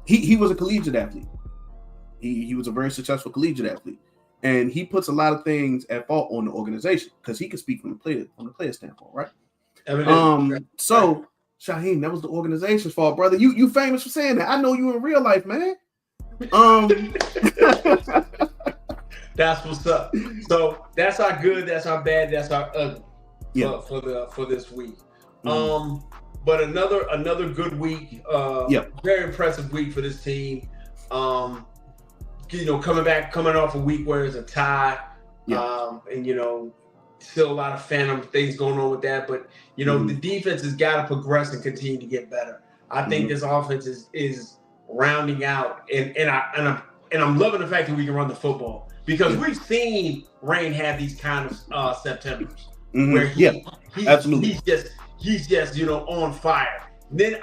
He was a collegiate athlete. He was a very successful collegiate athlete, and he puts a lot of things at fault on the organization because he can speak from the player standpoint, right? So Shaheem, that was the organization's fault, brother. You famous for saying that. I know you in real life, man. That's what's up. So that's our good, that's our bad, that's our ugly for this week. But another good week. Very impressive week for this team. Coming off a week where it's a tie, and still a lot of phantom things going on with that. But the defense has got to progress and continue to get better. I think this offense is rounding out, and I'm loving the fact that we can run the football because we've seen Rain have these kind of Septembers where he's just on fire. Then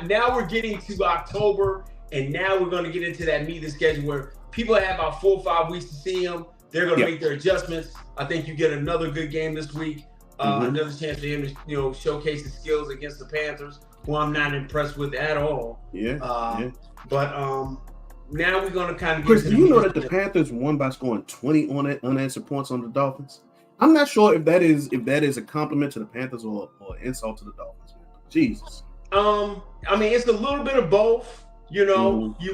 now we're getting to October, and now we're going to get into that meat of the schedule where people have about 4 or 5 weeks to see him. They're going to make their adjustments. I think you get another good game this week. Another chance for him to showcase his skills against the Panthers, who I'm not impressed with at all. But now we're going to kind of get Chris, do you know that the Panthers won by scoring 20 unanswered points on the Dolphins? I'm not sure if that is a compliment to the Panthers or an insult to the Dolphins. Jesus. I mean, it's a little bit of both. You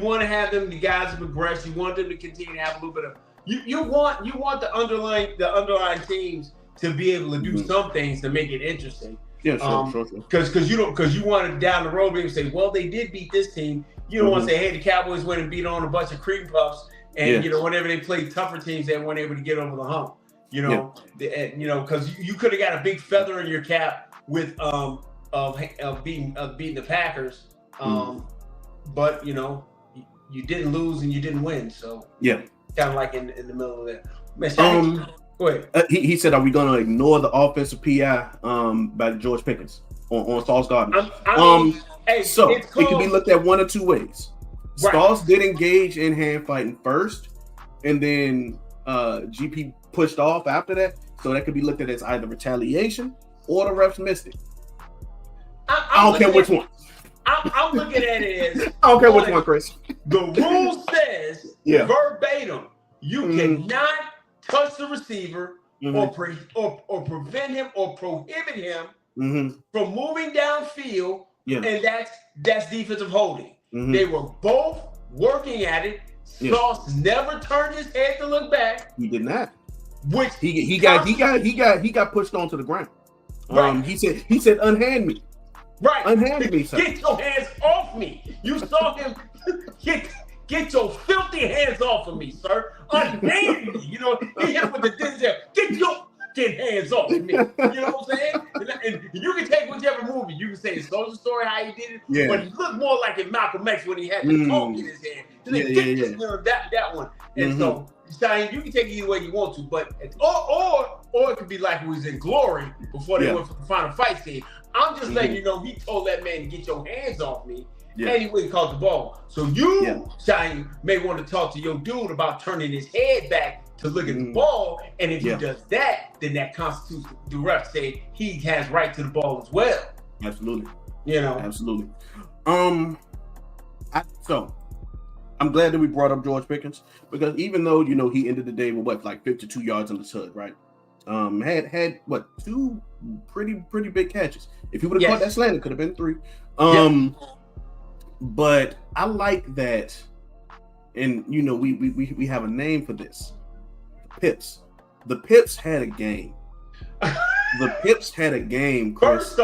want to have them, the guys progress. You want them to continue to have a little bit of. You want the underlying teams to be able to do some things to make it interesting. Yeah, sure. Because you want to down the road be able to say, well, they did beat this team. You don't want to say, hey, the Cowboys went and beat on a bunch of cream puffs, and whenever they played tougher teams, they weren't able to get over the hump. Because you could have got a big feather in your cap with of beating the Packers, but you didn't lose and you didn't win, so kind of like in the middle of that. Man, go ahead. He said, "Are we going to ignore the offensive PI by George Pickens on Sauce Gardner?" So it can be looked at one or two ways. Right. Sauce did engage in hand fighting first, and then GP pushed off after that. So that could be looked at as either retaliation or the refs missed it. I don't care which one. I'm looking at it as I don't care which one, Chris. The rule says verbatim, you cannot touch the receiver or prevent him or prohibit him from moving downfield, and that's defensive holding. They were both working at it. Sauce never turned his head to look back. He did not. Which he got pushed onto the ground. Right. He said unhand me. Right. Unhand me, sir. Get your hands off me. You saw him get your filthy hands off of me, sir. Unhand me. He hit with the dental. Get your hands off of me. You know what I'm saying? And you can take whichever move say the Soldier Story, how he did it, Yeah. but he looked more like in Malcolm X when he had the talk in his hand. You know, that one. And so, Shaheem, you can take it either way you want to, but or it could be like he was in Glory before they went for the final fight scene. I'm just letting you know he told that man to get your hands off me. Yeah. And he wouldn't caught the ball. So you, Shaheem, may want to talk to your dude about turning his head back to look at the ball. And if he does that, then that constitutes the ref say he has right to the ball as well. Absolutely. You know? Absolutely. So I'm glad that we brought up George Pickens, because even though, you know, he ended the day with what, like 52 yards on the hood, right? Had what, 2 pretty big catches. If he would have caught that slant, it could have been 3. But I like that, and you know, we have a name for this. Pips. The Pips had a game. The Pips had a game, Chris.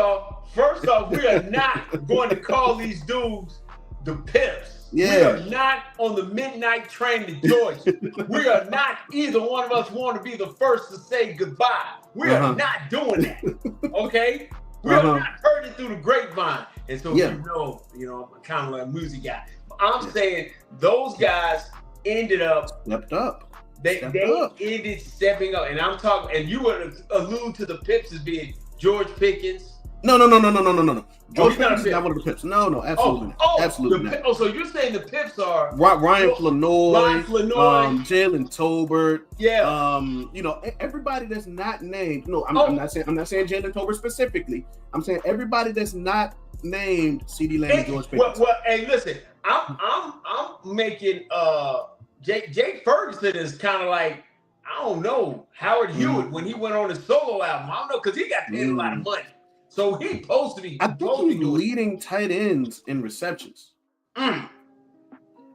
First off, we are not going to call these dudes the Pips. Yeah. We are not on the midnight train to Georgia. We are not, either one of us want to be the first to say goodbye. We are not doing that. Okay? We are not heard it through the grapevine. And so you know, I'm kind of like a music guy. I'm saying those guys ended up stepped up. They ended stepping up. And I'm talking, and you would allude to the Pips as being George Pickens. No. George Pickens is not one of the Pips. No, absolutely not. Absolutely not. So you're saying the Pips are Ryan Flanoy, Jalen Tolbert. Yeah. You know, everybody that's not named. No, I'm not saying Jalen Tolbert specifically. I'm saying everybody that's not named CeeDee Lamb and George Pickens. Well, hey, listen, I'm making Jake Ferguson is kind of like, I don't know, Howard Hewitt when he went on his solo album. I don't know, because he got paid a lot of money. So he's supposed to be. I think he's leading tight ends in receptions. 3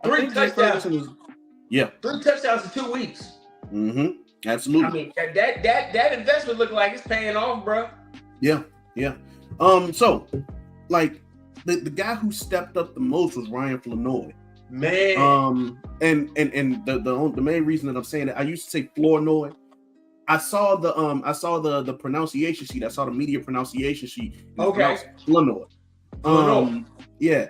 touchdowns. 3 touchdowns in 2 weeks. Absolutely. I mean, that investment looked like it's paying off, bro. Yeah. So, like, the guy who stepped up the most was Ryan Flanoy. Man. And the main reason that I'm saying that, I used to say Flournoy. I saw the pronunciation sheet. I saw the media pronunciation sheet. Okay. Flanoy. Yeah.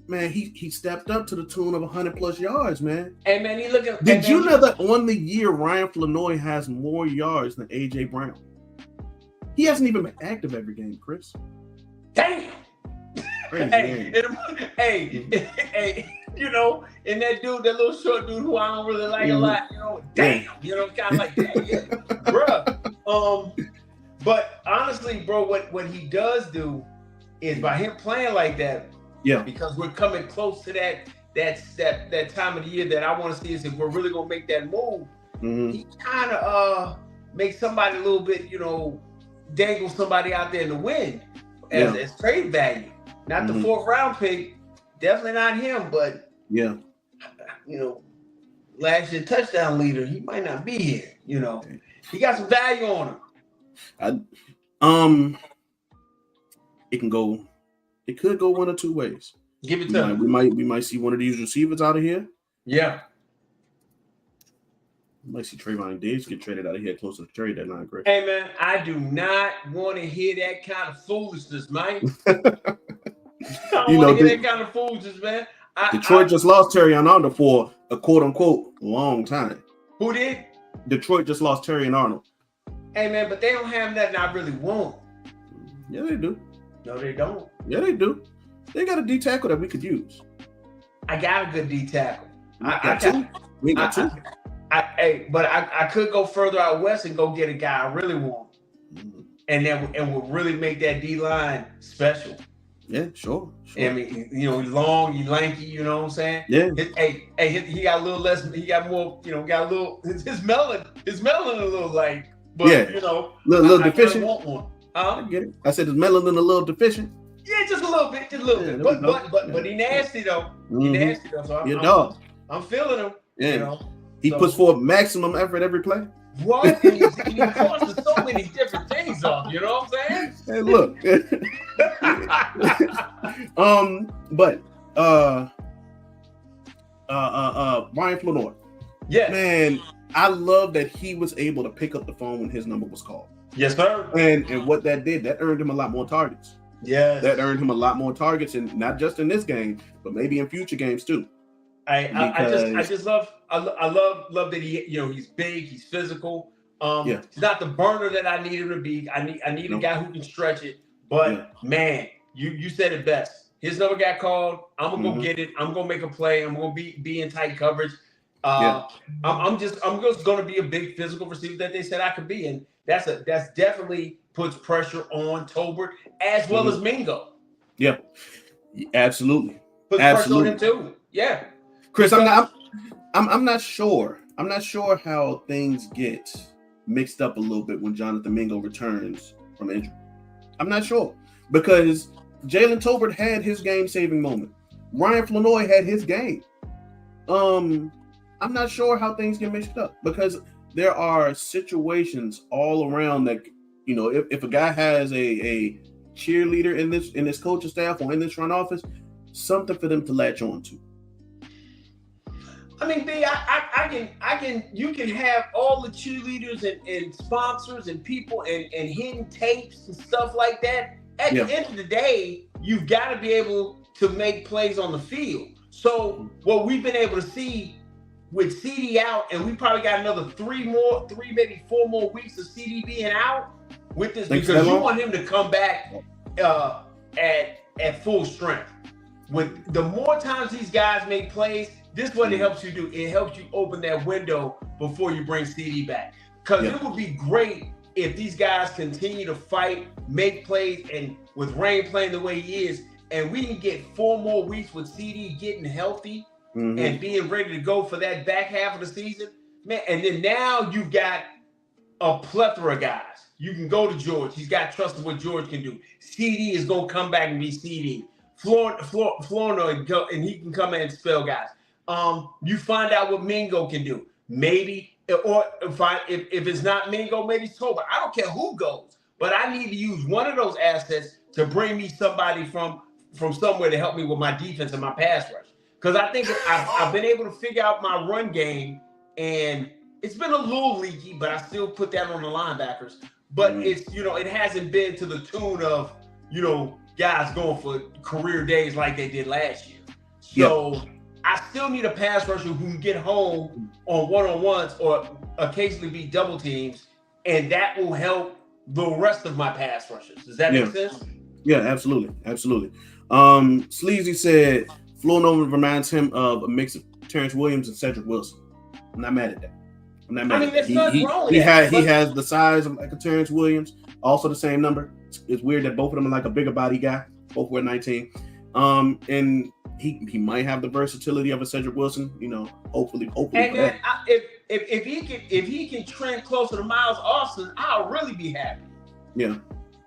Man, he stepped up to the tune of 100+ yards, man. Hey, man, he looking. Did you know that on the year Ryan Flanoy has more yards than AJ Brown? He hasn't even been active every game, Chris. Damn. Hey, you know, and that dude, that little short dude who I don't really like a lot, you know, damn, you know, kind of like that, bruh. But honestly, bro, what he does do is by him playing like that, because we're coming close to that time of the year that I want to see is if we're really gonna make that move. He kind of makes somebody a little bit, you know, dangle somebody out there in the wind as trade value. Not the 4th round pick, definitely not him, but you know, last year touchdown leader, he might not be here. You know, he got some value on him. It could go one or two ways. Give it to him. We might see one of these receivers out of here. Yeah. You might see Trayvon Diggs get traded out of here close to the trade deadline, Chris. Hey, man, I do not want to hear that kind of foolishness, man. I don't want to hear that kind of foolishness, man. Detroit just lost Terry Arnold for a quote-unquote long time. Who did? Detroit just lost Terry and Arnold. Hey, man, but they don't have nothing I really want. Yeah, they do. No, they don't. Yeah, they do. They got a D tackle that we could use. I got a good D tackle. We got two. But I could go further out west and go get a guy I really want, and we'll really make that D line special. Yeah, sure. I mean, you know, he's long, he's lanky. You know what I'm saying? Yeah. He got a little less. He got more. You know, got a little. His melanin a little light, but you know, little deficient. I want one. I get it. I said his melanin a little deficient. Yeah, just a little bit, bit. But he nasty though. He nasty though. So I'm feeling him. Yeah. You know? He puts forth maximum effort every play. What? And he causes so many different things off. You know what I'm saying? Hey, look. But Ryan Flanoy. Yeah. Man, I love that he was able to pick up the phone when his number was called. Yes, sir. And what that did, that earned him a lot more targets. Yes. That earned him a lot more targets, and not just in this game, but maybe in future games too. I just love that he's big, he's physical. He's not the burner that I need him to be. I need a guy who can stretch it. But man, you said it best. His number got called. I'm gonna go get it. I'm gonna make a play. I'm gonna be in tight coverage. I'm just gonna be a big physical receiver that they said I could be, and that's definitely puts pressure on Tolbert as well as Mingo. Yeah, absolutely. Puts pressure on him too. Yeah. Chris, I'm not sure. I'm not sure how things get mixed up a little bit when Jonathan Mingo returns from injury. I'm not sure because Jalen Tolbert had his game-saving moment. Ryan Flanoy had his game. I'm not sure how things get mixed up because there are situations all around that, if a guy has a cheerleader in this coaching staff or in this front office, something for them to latch on to. I mean, B, you can have all the cheerleaders and sponsors and people and hidden tapes and stuff like that. At the end of the day, you've got to be able to make plays on the field. So what we've been able to see with CD out, and we probably got another 3, maybe 4 more weeks of CD being out with this, because you want him to come back at full strength. With the more times these guys make plays, this is what it helps you do. It helps you open that window before you bring CD back. Because it would be great if these guys continue to fight, make plays, and with Rain playing the way he is, and we can get 4 more weeks with CD getting healthy and being ready to go for that back half of the season, man. And then now you've got a plethora of guys. You can go to George. He's got trust in what George can do. CD is going to come back and be CD. Florida, and he can come in and spell guys. You find out what Mingo can do. Maybe, or if it's not Mingo, maybe it's Tolbert. I don't care who goes, but I need to use one of those assets to bring me somebody from somewhere to help me with my defense and my pass rush. Because I think I've been able to figure out my run game, and it's been a little leaky, but I still put that on the linebackers. But it's, it hasn't been to the tune of, guys going for career days like they did last year. So I still need a pass rusher who can get home on one-on-ones or occasionally be double teams, and that will help the rest of my pass rushers. Does that make sense? Yeah, absolutely. Absolutely. Sleazy said Flournoy reminds him of a mix of Terrence Williams and Cedric Wilson. I'm not mad at that. That's not wrong with he has the size of like a Terrence Williams, also the same number. It's weird that both of them are like a bigger body guy. Both wear 19. And he might have the versatility of a Cedric Wilson, hopefully. And then if he can trend closer to Miles Austin, I'll really be happy. Yeah.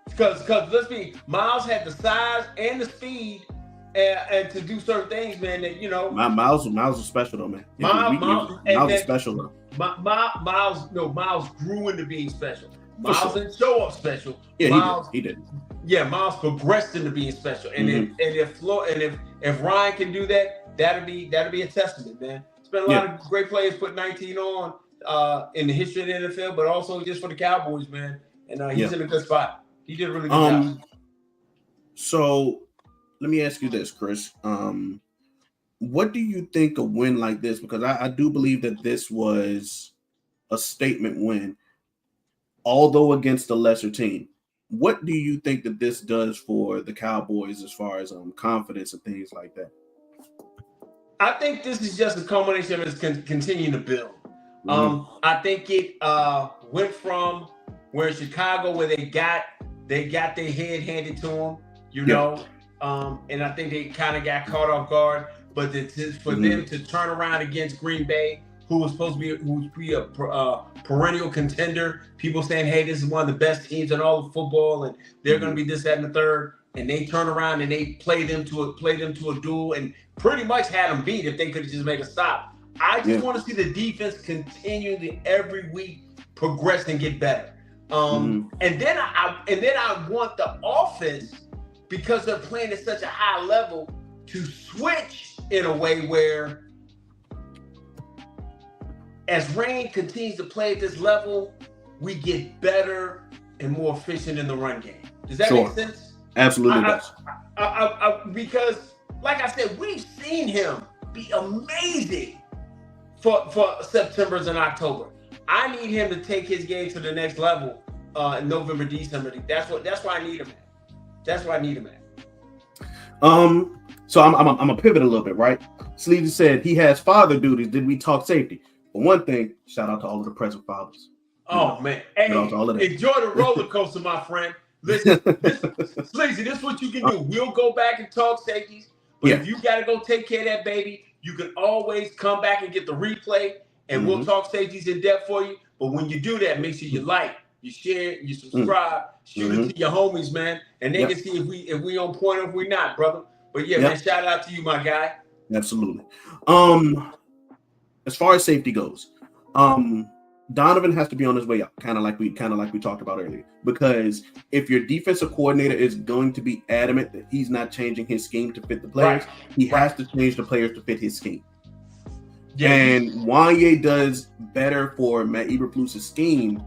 Because let's be, Miles had the size and the speed and to do certain things, man. That Miles is special though, man. Miles is special though. Miles grew into being special. Miles didn't show up special. Yeah, he did. Yeah, Miles progressed into being special, and if Ryan can do that, that'll be a testament, man. It's been a lot of great players put 19 on in the history of the NFL, but also just for the Cowboys, man. And he's in a good spot. He did a really good job. So let me ask you this, Chris. What do you think a win like this? Because I do believe that this was a statement win, although against a lesser team. What do you think that this does for the Cowboys as far as confidence and things like that? I think this is just a culmination of us continuing to build. I think it went from where in Chicago, where they got their head handed to them, and I think they kind of got caught off guard. But for them to turn around against Green Bay, who was supposed to be a perennial contender, people saying, hey, this is one of the best teams in all of football, and they're going to be this, that, and the third. And they turn around and they play them to a duel and pretty much had them beat if they could have just made a stop. I just want to see the defense continually every week progress and get better. And then I want the offense, because they're playing at such a high level, to switch in a way where, as Rain continues to play at this level, we get better and more efficient in the run game. Does that make sense? Absolutely does. Because, like I said, we've seen him be amazing for September's and October. I need him to take his game to the next level in November, December. That's why I need him at. That's why I need him at. So I'm gonna pivot a little bit, right? Sleazy said he has father duties. Did we talk safety? For one thing, shout out to all of the present fathers. Oh man, hey, enjoy the roller coaster, my friend. Listen, Sleazy, this is what you can do. We'll go back and talk safeties, but if you gotta go take care of that baby, you can always come back and get the replay, and we'll talk safeties in depth for you. But when you do that, make sure you like, you share, you subscribe, shoot it to your homies, man, and they can see if we on point or if we not, brother. But man, shout out to you, my guy. Absolutely. As far as safety goes, Donovan has to be on his way up, kind of like we talked about earlier. Because if your defensive coordinator is going to be adamant that he's not changing his scheme to fit the players, he has to change the players to fit his scheme. Yeah. And Wanye does better for Matt Eberflus's scheme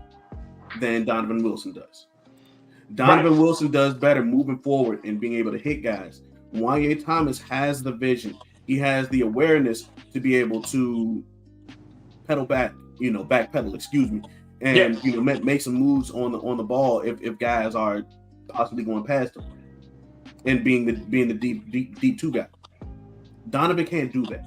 than Donovan Wilson does. Donovan Wilson does better moving forward and being able to hit guys. Wanye Thomas has the vision. He has the awareness to be able to backpedal, and make some moves on the ball if guys are possibly going past him, and being the deep two guy. Donovan can't do that.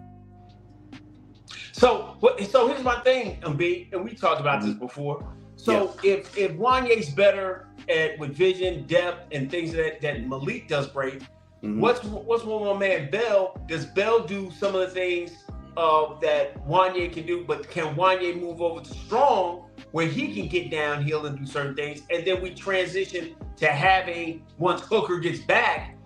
So here's my thing, B, and we talked about this before. So if Wanye's better with vision, depth, and things that Malik does great, what's with my man Bell? Does Bell do some of the things that Wanye can do, but can Wanye move over to strong where he can get downhill and do certain things, and then we transition to having once Hooker gets back,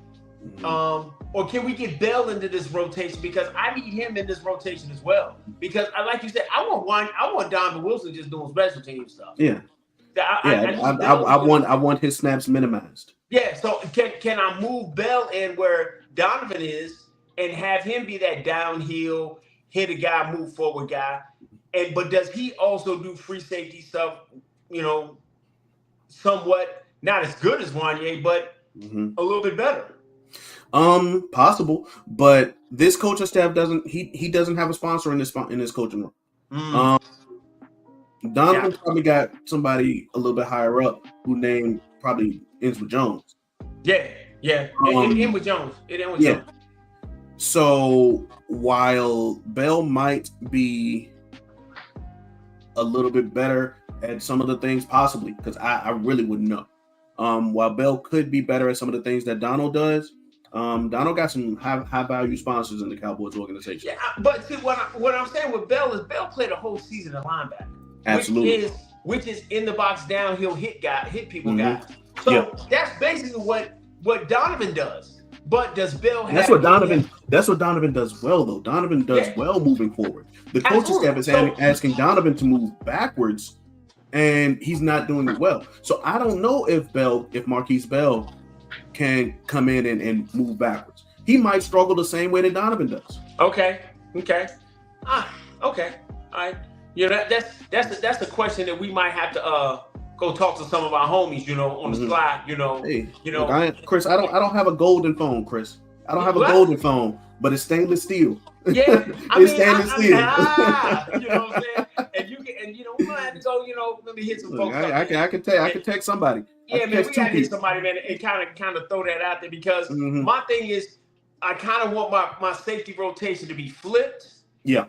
or can we get Bell into this rotation, because I need him in this rotation as well, because like you said, I want Donovan Wilson just doing special team stuff. I want his snaps minimized. Yeah, so can I move Bell in where Donovan is and have him be that downhill, hit a guy, move forward guy? But does he also do free safety stuff, somewhat not as good as Wanye, but a little bit better? Possible, but this coaching staff doesn't have a sponsor in this coaching room. Donovan probably got somebody a little bit higher up who named probably ends with Jones. It ends with Jones. Jones. So while Bell might be a little bit better at some of the things, possibly, because I really wouldn't know. While Bell could be better at some of the things that Donald does, Donald got some high value sponsors in the Cowboys organization. Yeah, but see what I'm saying with Bell is Bell played a whole season of linebacker. Absolutely. Which is in the box downhill hit people guys. So that's basically what Donovan does. But does Bell have? That's what Donovan does well, though. Donovan does well moving forward. The coaching staff is asking Donovan to move backwards, and he's not doing it well. So I don't know if Marquise Bell can come in and move backwards. He might struggle the same way that Donovan does. Okay. Okay. All right. That's a question that we might have to go talk to some of our homies, on the slide, Hey, Chris, I don't have a golden phone, Chris. I don't have a golden phone, but it's stainless steel. Yeah, stainless steel. You know what I'm saying? And we might have to go, let me hit some folks. I can text somebody. Yeah, man, we gotta hit somebody, man, and kind of throw that out there, because my thing is, I kind of want my safety rotation to be flipped. Yeah.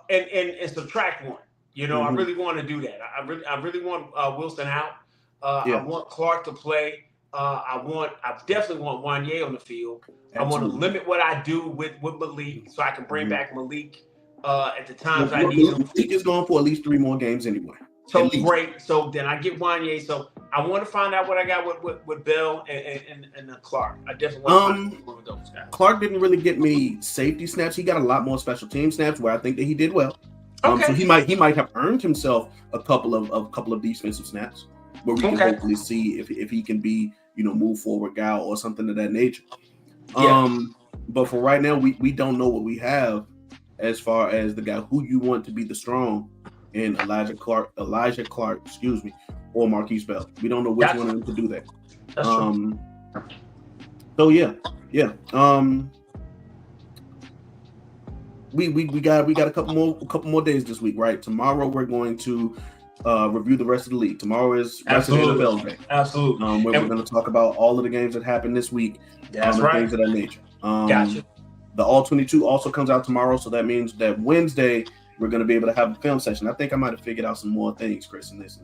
And subtract one. I really want to do that. I really want Wilson out. I want Clark to play. I definitely want Wanye on the field. Absolutely. I want to limit what I do with Malik, so I can bring back Malik at the times I need him. Malik is going for at least 3 more games anyway. So great. So then I get Wanye. So I want to find out what I got with Bell and Clark. I definitely want to find with those guys. Clark didn't really get me safety snaps. He got a lot more special team snaps, where I think that he did well. So he might have earned himself a couple of defensive snaps, where we can hopefully see if he can be move forward guy or something of that nature. But for right now, we don't know what we have as far as the guy who you want to be the strong in Elijah Clark, or Marquise Bell. We don't know which one of them to do that. So yeah. We got a couple more days this week, right? Tomorrow we're going to review the rest of the league. Tomorrow is rest of the NFL day. Absolutely. Where we're going to talk about all of the games that happened this week. That's and right. Things of that nature. Gotcha. The All 22 also comes out tomorrow, so that means that Wednesday we're going to be able to have a film session. I think I might have figured out some more things, Chris, in this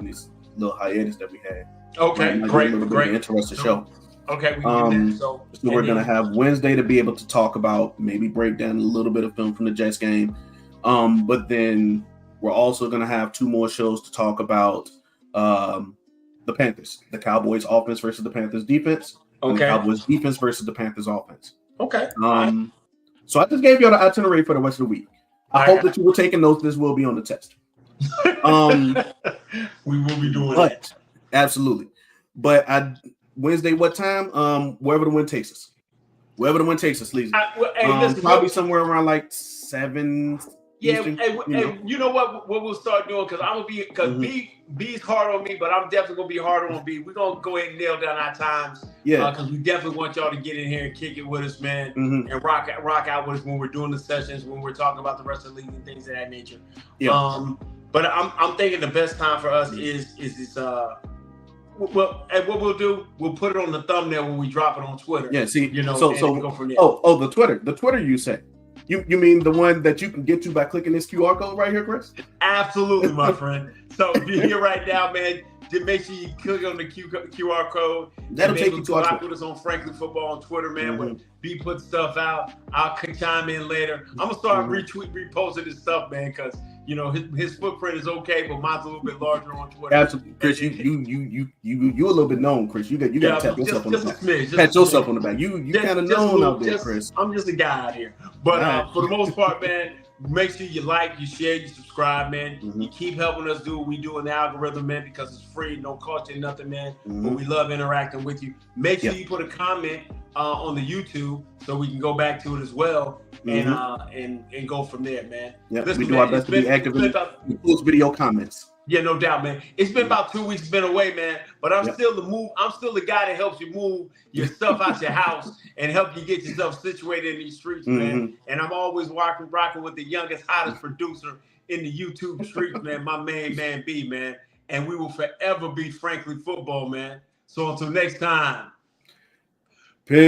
little hiatus that we had. Okay, great. Interesting show. Okay, we can do that. So we're going to have Wednesday to be able to talk about, maybe break down a little bit of film from the Jets game. But then we're also going to have 2 more shows to talk about the Panthers, the Cowboys offense versus the Panthers defense, and the Cowboys defense versus the Panthers offense. Okay. So I just gave you the itinerary for the rest of the week. I hope that you were taking notes. This will be on the test. We will be doing that. Absolutely. But Wednesday, what time? Wherever the wind takes us. Wherever the wind takes us, Lisa. Probably somewhere around like 7. Yeah, you know what we'll start doing, because I'm gonna be, because B's hard on me, but I'm definitely gonna be harder on B. We're gonna go ahead and nail down our times. Yeah, because we definitely want y'all to get in here and kick it with us, man, and rock out with us when we're doing the sessions, when we're talking about the rest of the league and things of that nature. Yeah. But I'm thinking the best time for us is this. Well, and what we'll do, we'll put it on the thumbnail when we drop it on Twitter. Yeah. See, so go from there. The Twitter you say. You mean the one that you can get to by clicking this QR code right here, Chris? Absolutely, my friend. So if you're here right now, man, just make sure you click on the QR code. That'll take you to our Twitter. With us on Frankly Football on Twitter, man. When B puts stuff out, I'll chime in later. I'm gonna start reposting this stuff, man, because his footprint is okay, but mine's a little bit larger on Twitter. Absolutely, Chris. You a little bit known, Chris. You got to tap yourself on the back. Pat yourself on the back. You kind of known out there, Chris. I'm just a guy out here, but for the most part, man, make sure you like, you share, you subscribe, man. You keep helping us do what we do in the algorithm, man, because it's free, no cost you nothing, man. But we love interacting with you. Make sure you put a comment on the YouTube so we can go back to it as well. And go from there, man. Yeah, we do our best to be active in post video comments. Yeah, no doubt, man. It's been about 2 weeks been away, man. But I'm still the guy that helps you move your stuff out your house and help you get yourself situated in these streets, man. And I'm always rocking with the youngest, hottest producer in the YouTube streets, man. My main man B, man. And we will forever be Frankly Football, man. So until next time. Peace.